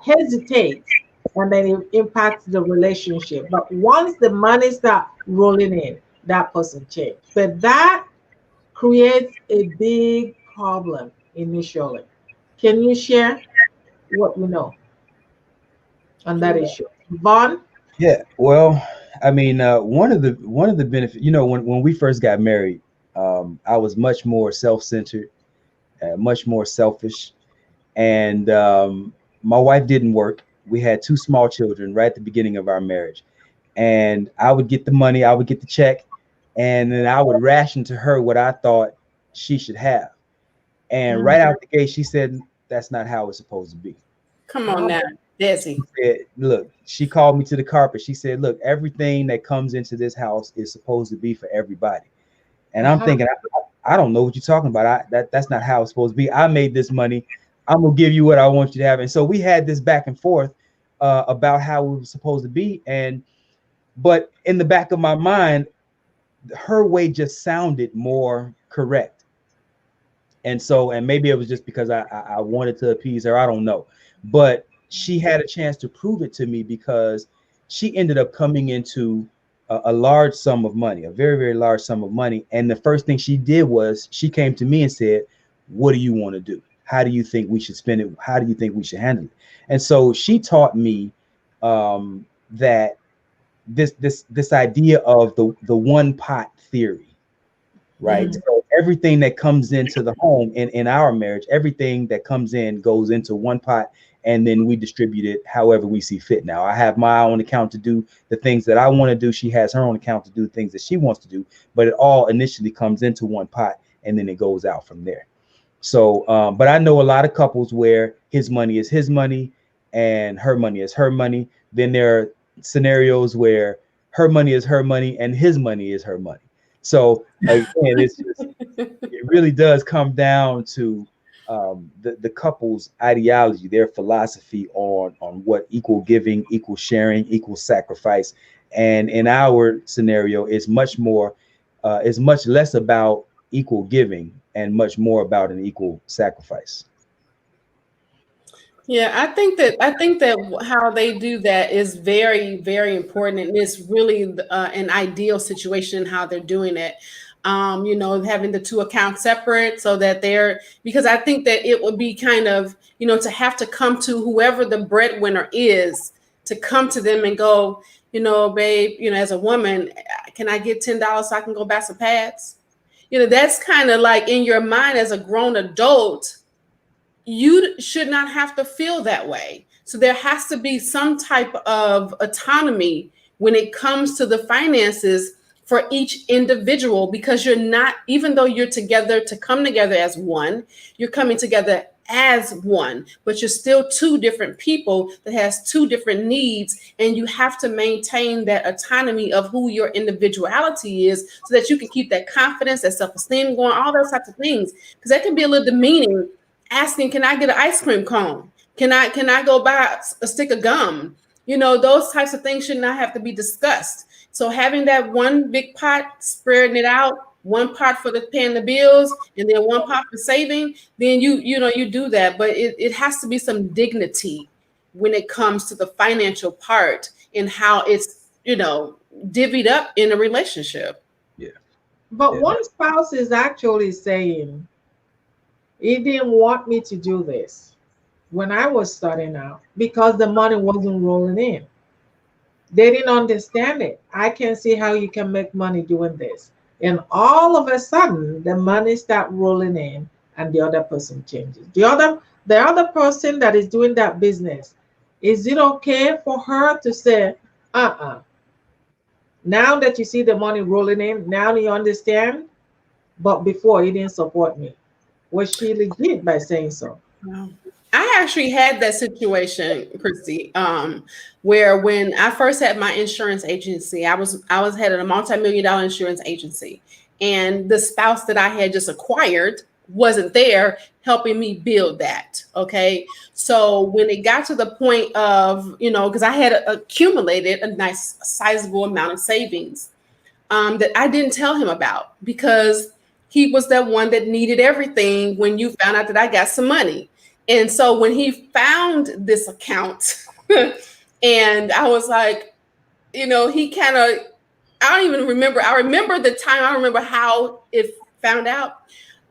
hesitates, and then it impacts the relationship. But once the money start rolling in, that person changes. But that creates a big problem initially. Can you share what you know on that issue, Vaun? Yeah, well, I mean, one of the benefits, when we first got married, I was much more self-centered, much more selfish, and my wife didn't work. We had 2 small children right at the beginning of our marriage, and I would get the money, I would get the check, and then I would ration to her what I thought she should have. And right out the gate, she said, "That's not how it's supposed to be." Come on now, Desi. Look, she called me to the carpet. She said, "Look, everything that comes into this house is supposed to be for everybody." And I'm thinking, I don't know what you're talking about. That's not how it's supposed to be. I made this money. I'm gonna give you what I want you to have. And so we had this back and forth about how we were supposed to be. But in the back of my mind, her way just sounded more correct. And so, and maybe it was just because I wanted to appease her. I don't know. But she had a chance to prove it to me, because she ended up coming into a large sum of money, a very, very large sum of money. And the first thing she did was she came to me and said, what do you want to do? How do you think we should spend it? How do you think we should handle it? And so she taught me that this idea of the one pot theory, right? Mm-hmm. So everything that comes into the home in our marriage, everything that comes in goes into one pot, and then we distribute it however we see fit. Now, I have my own account to do the things that I want to do. She has her own account to do things that she wants to do, but it all initially comes into one pot, and then it goes out from there. So, but I know a lot of couples where his money is his money and her money is her money. Then there are scenarios where her money is her money and his money is her money. So again, it really does come down to the couple's ideology, their philosophy on what equal giving, equal sharing, equal sacrifice. And in our scenario, it's much less about equal giving and much more about an equal sacrifice. Yeah, I think that how they do that is very, very important, and it's really an ideal situation how they're doing it. Having the two accounts separate so that because I think that it would be kind of, to have to come to whoever the breadwinner is, to come to them and go, babe, as a woman, can I get $10 so I can go buy some pads? That's kind of like in your mind as a grown adult. You should not have to feel that way. So there has to be some type of autonomy when it comes to the finances for each individual, because you're not, even though you're together to come together as one, you're coming together as one, but you're still two different people that has two different needs. And you have to maintain that autonomy of who your individuality is so that you can keep that confidence, that self-esteem going, all those types of things. Because that can be a little demeaning, asking, can I get an ice cream cone? Can I go buy a stick of gum? Those types of things should not have to be discussed. So having that one big pot, spreading it out, one pot for paying the bills, and then one pot for saving, then you do that. But it has to be some dignity when it comes to the financial part and how it's, divvied up in a relationship. Yeah. But Yeah. one spouse is actually saying, he didn't want me to do this when I was starting out because the money wasn't rolling in. They didn't understand it. I can see how you can make money doing this. And all of a sudden, the money start rolling in and the other person changes. The other person that is doing that business, is it okay for her to say, now that you see the money rolling in, now you understand, but before you didn't support me? Was she legit by saying so? Wow. I actually had that situation, Christy, where when I first had my insurance agency, I was headed a multi-million-dollar insurance agency, and the spouse that I had just acquired wasn't there helping me build that. Okay, so when it got to the point of, because I had accumulated a nice sizable amount of savings that I didn't tell him about, because he was that one that needed everything when you found out that I got some money. And so when he found this account and I was like, he kind of, I don't even remember. I remember the time. I don't remember how it found out,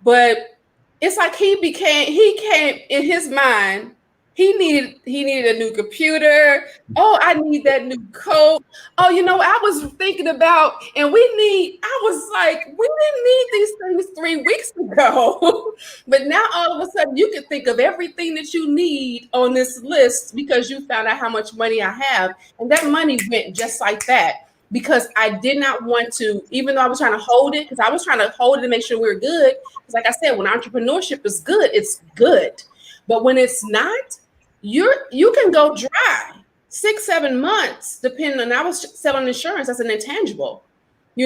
but it's like he came in his mind. He needed a new computer. Oh, I need that new coat. Oh, I was thinking about, and I was like, we didn't need these things 3 weeks ago. But now all of a sudden you can think of everything that you need on this list because you found out how much money I have. And that money went just like that, because I did not want to, even though I was trying to hold it, because I was trying to hold it to make sure we were good. Because like I said, when entrepreneurship is good, it's good. But when it's not, you can go dry 6-7 months, depending on, I was selling insurance as an intangible.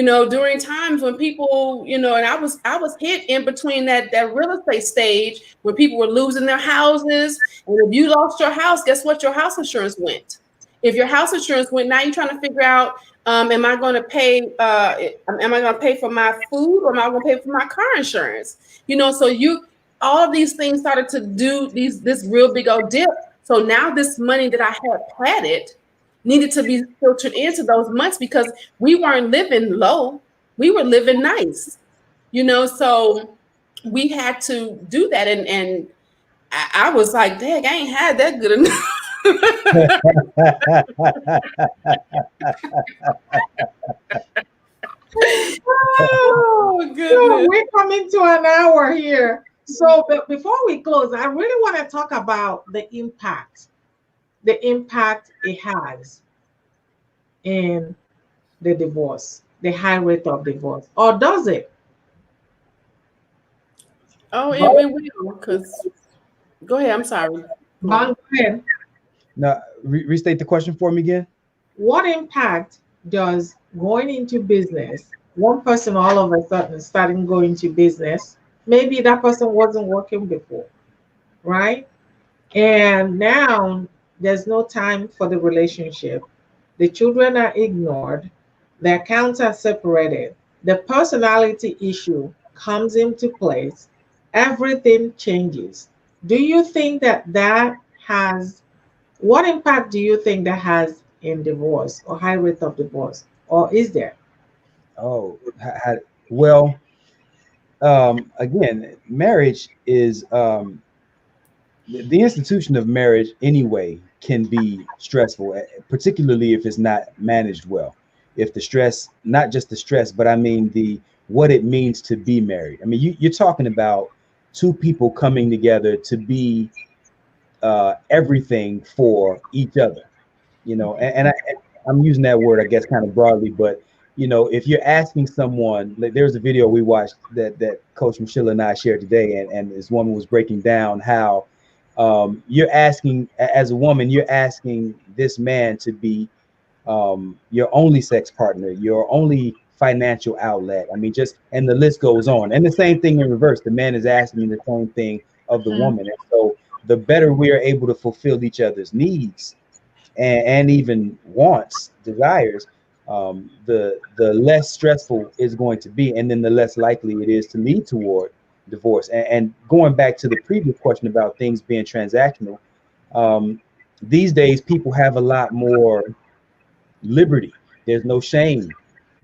during times when people, and I was hit in between that real estate stage where people were losing their houses. And if you lost your house, guess what? Your house insurance went. If your house insurance went, now you're trying to figure out, am I going to pay? Am I going to pay for my food, or am I going to pay for my car insurance? So all of these things started to do this real big old dip. So now this money that I had padded needed to be filtered into those months, because we weren't living low, we were living nice, so we had to do that. And I was like, dang, I ain't had that good enough. Oh, goodness. So we're coming to an hour here. So before we close, I really want to talk about the impact it has in the divorce, the high rate of divorce, or does it? Oh, it will. Because go ahead. I'm sorry. Vaun, go ahead. Now, restate the question for me again. What impact does going into business, one person all of a sudden starting going to business, maybe that person wasn't working before, right? And now there's no time for the relationship. The children are ignored. The accounts are separated. The personality issue comes into place. Everything changes. Do you think that has, what impact do you think that has in divorce or high rate of divorce? Or is there? Oh, well, again, marriage is the institution of marriage anyway can be stressful, particularly if it's not managed well. If the stress, not just the stress, but I mean what it means to be married. I mean, you're talking about two people coming together to be everything for each other, I'm using that word, I guess, kind of broadly, but if you're asking someone, like there's a video we watched that Coach Michelle and I shared today, and this woman was breaking down how you're asking, as a woman, you're asking this man to be your only sex partner, your only financial outlet. I mean, and the list goes on. And the same thing in reverse. The man is asking the same thing of the woman. And so the better we are able to fulfill each other's needs and even wants, desires, the less stressful it's going to be, and then the less likely it is to lead toward divorce. And going back to the previous question about things being transactional, these days people have a lot more liberty. There's no shame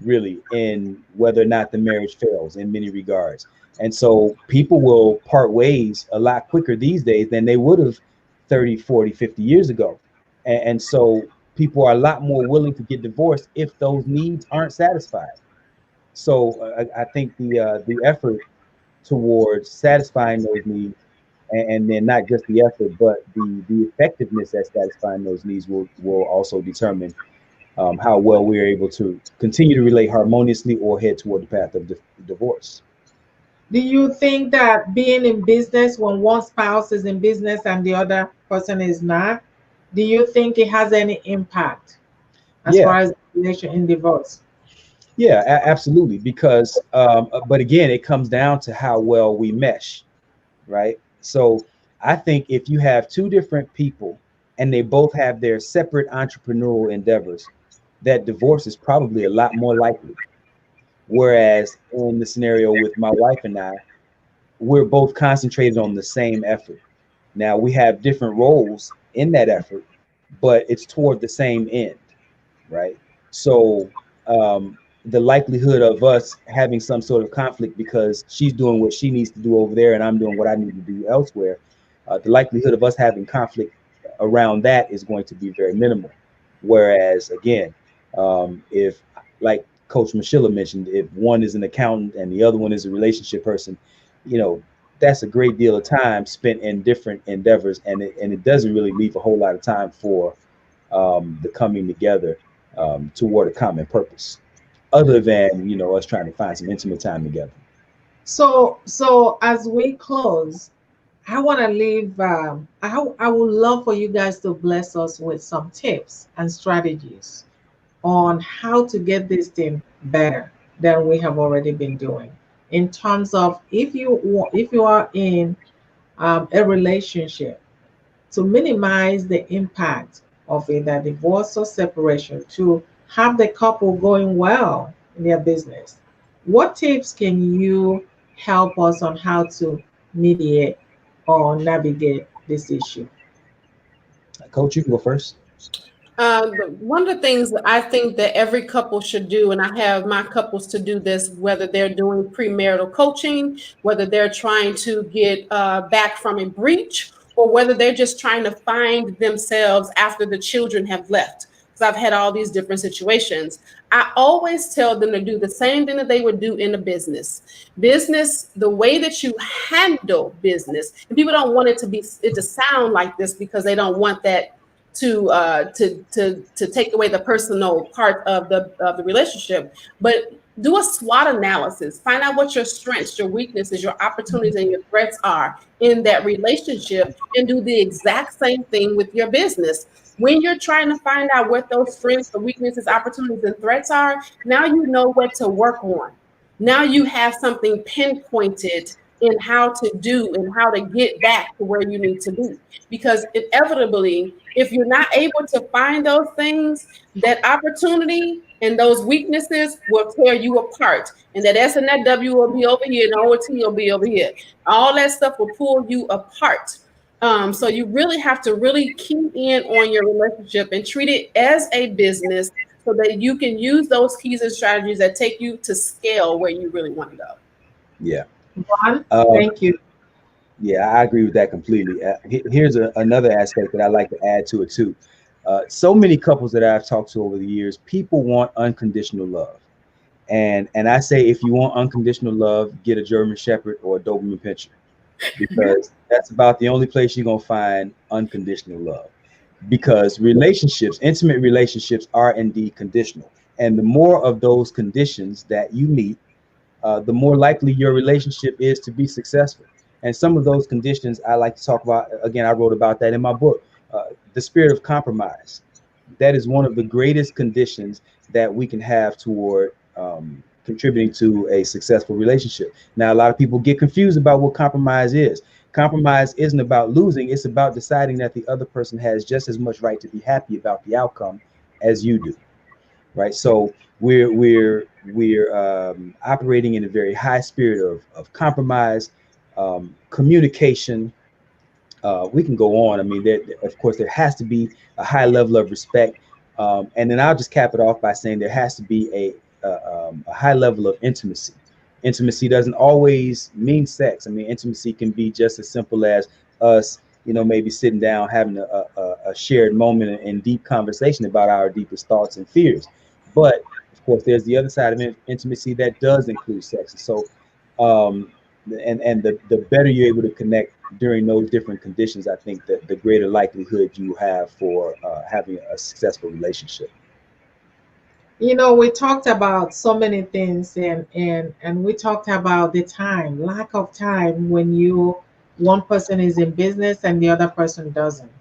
really in whether or not the marriage fails in many regards. And so people will part ways a lot quicker these days than they would have 30, 40, 50 years ago. And so people are a lot more willing to get divorced if those needs aren't satisfied. So I think the effort towards satisfying those needs, and then not just the effort, but the effectiveness at satisfying those needs will also determine how well we are able to continue to relate harmoniously or head toward the path of divorce. Do you think that being in business, when one spouse is in business and the other person is not, do you think it has any impact as far as relation in divorce? Yeah, absolutely. Because, but again, it comes down to how well we mesh, right? So I think if you have two different people and they both have their separate entrepreneurial endeavors, that divorce is probably a lot more likely. Whereas in the scenario with my wife and I, we're both concentrated on the same effort. Now we have different roles in that effort, but it's toward the same end, right? So the likelihood of us having some sort of conflict because she's doing what she needs to do over there and I'm doing what I need to do elsewhere, the likelihood of us having conflict around that is going to be very minimal. Whereas again, if, like Coach Michelle mentioned, if one is an accountant and the other one is a relationship person, that's a great deal of time spent in different endeavors, and it doesn't really leave a whole lot of time for the coming together toward a common purpose, other than us trying to find some intimate time together. So as we close, I want to leave. I would love for you guys to bless us with some tips and strategies on how to get this thing better. than we have already been doing. In terms of if you are in a relationship, to minimize the impact of either divorce or separation, to have the couple going well in their business, what tips can you help us on how to mediate or navigate this issue? Coach, you can go first. One of the things that I think that every couple should do, and I have my couples to do this, whether they're doing premarital coaching, whether they're trying to get back from a breach, or whether they're just trying to find themselves after the children have left. Because I've had all these different situations. I always tell them to do the same thing that they would do in a business. Business, the way that you handle business, and people don't want it to sound like this because they don't want that to take away the personal part of the relationship, but do a SWOT analysis. Find out what your strengths, your weaknesses, your opportunities, and your threats are in that relationship, and do the exact same thing with your business. When you're trying to find out what those strengths, the weaknesses, opportunities, and threats are, now you know what to work on. Now you have something pinpointed in how to do and how to get back to where you need to be. Because inevitably, if you're not able to find those things, that opportunity and those weaknesses will tear you apart. And that S and that W will be over here, and the OT will be over here. All that stuff will pull you apart. So you really have to really key in on your relationship and treat it as a business so that you can use those keys and strategies that take you to scale where you really want to go. Yeah. Vaun, Uh, thank you. yeah, I agree with that completely. Here's another aspect that I like to add to it too. So many couples that I've talked to over the years, people want unconditional love. And I say, if you want unconditional love, get a German Shepherd or a Doberman Pinscher, because that's about the only place you're going to find unconditional love. Because relationships, intimate relationships, are indeed conditional. And the more of those conditions that you meet, the more likely your relationship is to be successful. And some of those conditions I like to talk about, again, I wrote about that in my book, the spirit of compromise. That is one of the greatest conditions that we can have toward contributing to a successful relationship. Now, a lot of people get confused about what compromise is. Compromise isn't about losing. It's about deciding that the other person has just as much right to be happy about the outcome as you do. Right. So we're operating in a very high spirit of compromise, communication. We can go on. I mean, of course, there has to be a high level of respect. And then I'll just cap it off by saying there has to be a high level of intimacy. Intimacy doesn't always mean sex. I mean, intimacy can be just as simple as us, maybe sitting down, having a shared moment and deep conversation about our deepest thoughts and fears. But of course, there's the other side of intimacy that does include sex. So, and the better you're able to connect during those different conditions, I think that the greater likelihood you have for having a successful relationship. We talked about so many things, and we talked about the time, lack of time when one person is in business and the other person doesn't,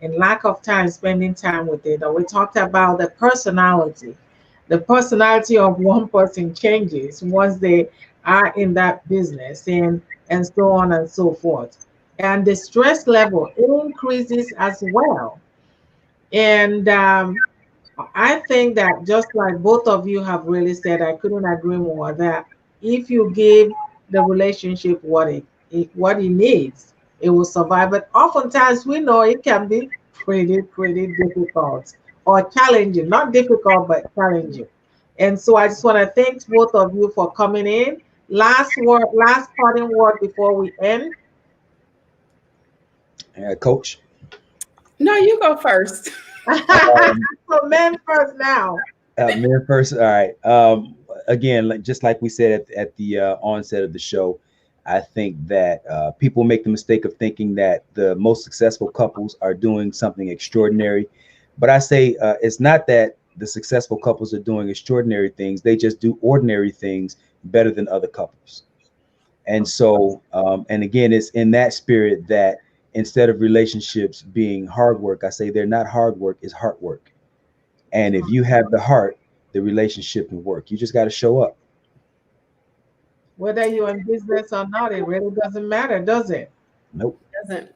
and lack of time spending time with it. Or we talked about the personality. The personality of one person changes once they are in that business, and so on and so forth. And the stress level, it increases as well. And I think that, just like both of you have really said, I couldn't agree more, that if you give the relationship what it needs, it will survive. But oftentimes we know it can be pretty difficult or challenging. Not difficult, but challenging. And so I just want to thank both of you for coming in. Last word, last parting word before we end. Coach. No, you go first. So men first now. Men first. All right. Again, just like we said at the onset of the show, I think that people make the mistake of thinking that the most successful couples are doing something extraordinary. But I say it's not that the successful couples are doing extraordinary things. They just do ordinary things better than other couples. And so, and again, it's in that spirit that instead of relationships being hard work, I say they're not hard work, it's heart work. And if you have the heart, the relationship can work. You just got to show up. Whether you're in business or not, it really doesn't matter, does it? Nope. Doesn't.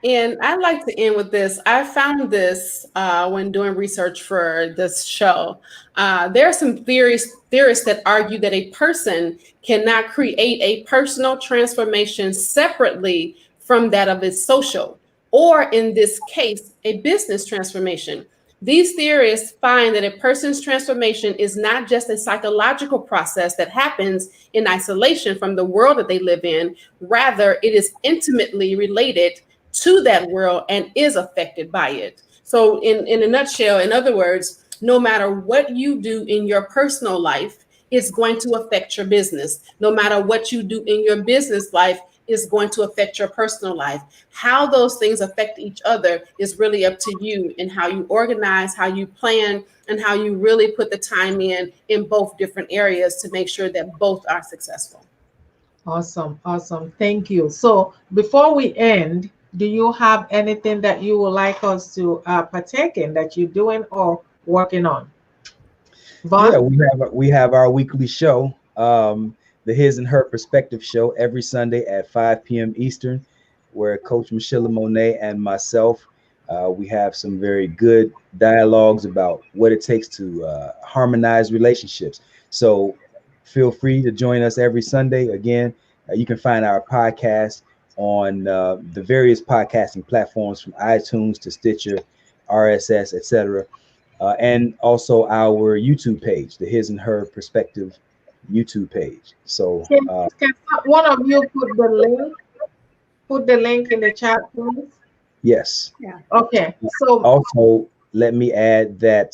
And I'd like to end with this. I found this when doing research for this show. There are some theorists that argue that a person cannot create a personal transformation separately from that of its social, or in this case, a business transformation. These theorists find that a person's transformation is not just a psychological process that happens in isolation from the world that they live in. Rather, it is intimately related to that world and is affected by it. So in a nutshell, in other words, no matter what you do in your personal life, it's going to affect your business. No matter what you do in your business life, is going to affect your personal life. How those things affect each other is really up to you, and how you organize, how you plan, and how you really put the time in both different areas to make sure that both are successful. Awesome, awesome. Thank you. So before we end, do you have anything that you would like us to partake in that you're doing or working on? Vaun? Yeah, we have our weekly show, the His and Her Perspective show, every Sunday at 5 p.m. Eastern, where Coach Michelamonè and myself, we have some very good dialogues about what it takes to harmonize relationships. So feel free to join us every Sunday. Again, you can find our podcast on the various podcasting platforms, from iTunes to Stitcher, RSS, etc. And also our YouTube page, the His and Her Perspective YouTube page. So Can one of you put the link in the chat, please? yes. Yeah. Okay. So Also, let me add that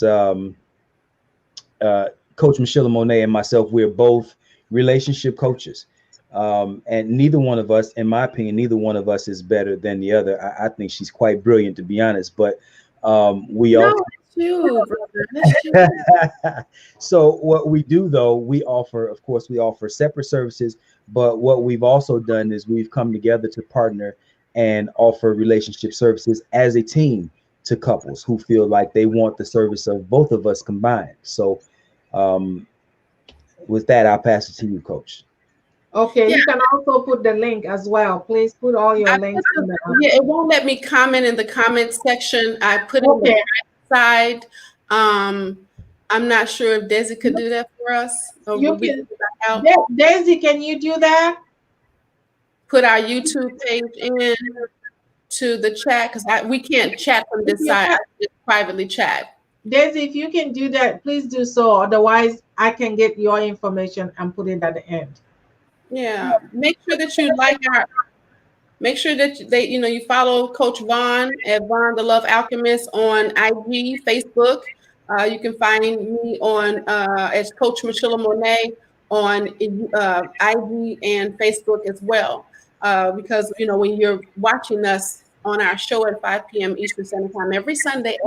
Coach Michelamonè and myself, we're both relationship coaches. And neither one of us, in my opinion, neither one of us is better than the other. I think she's quite brilliant, to be honest. But we No, also that's you, brother. That's you. so what we do, though, we offer, of course, we offer separate services, but what we've also done is we've come together to partner and offer relationship services as a team to couples who feel like they want the service of both of us combined. So um, with that, I'll pass it to you, Coach. okay, Yeah, you can also put the link as well. Please put all your I links put in the yeah, it won't let me comment in the comment section. I put it on the okay. right side. Um, I'm not sure if Desi could do that for us, or You would we can do that out? Daisy, can you do that? Put our YouTube page in to the chat, because we can't chat from If this you side. I can, just privately chat. Daisy, if you can do that, please do so. Otherwise, I can get your information and put it at the end. Yeah, make sure that you like our. Make sure that you follow Coach Vaun at Vaun the Love Alchemist on IG, Facebook. You can find me on as Coach Michelamonè on IG and Facebook as well. Because when you're watching us on our show at 5 p.m. Eastern Standard Time every Sunday,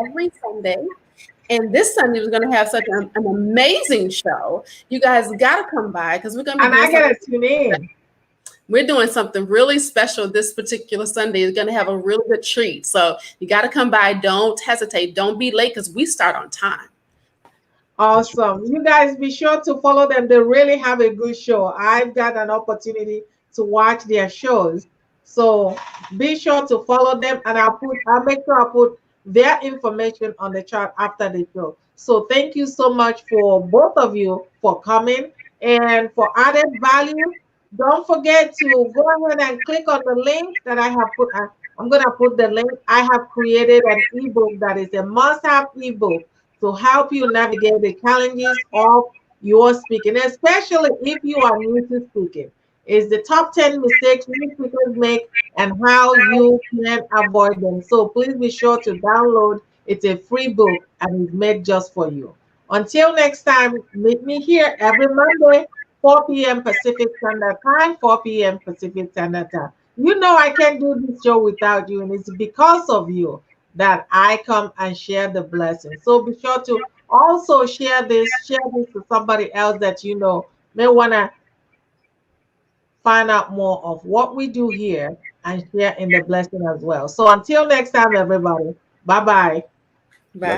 and this Sunday we're going to have such an amazing show. You guys got to come by, because we're going to be And doing I something. gotta tune in. We're doing something really special this particular Sunday. It's going to have a really good treat. So you got to come by. Don't hesitate. Don't be late, because we start on time. Awesome. You guys be sure to follow them. They really have a good show. I've got an opportunity to watch their shows. So be sure to follow them, and I'll make sure I put their information on the chart after the show. So thank you so much for both of you for coming, and for added value. Don't forget to go ahead and click on the link that I have put. I'm gonna put the link. I have created an ebook that is a must-have ebook to help you navigate the challenges of your speaking, especially if you are new to speaking. It's the top 10 mistakes new speakers make and how you can avoid them. So please be sure to download. It's a free book and it's made just for you. Until next time, meet me here every Monday, 4 p.m. Pacific Standard Time, 4 p.m. Pacific Standard Time. You know I can't do this show without you, and it's because of you that I come and share the blessing. So be sure to also share this to somebody else that you know may want to find out more of what we do here and share in the blessing as well. So until next time, everybody, bye bye.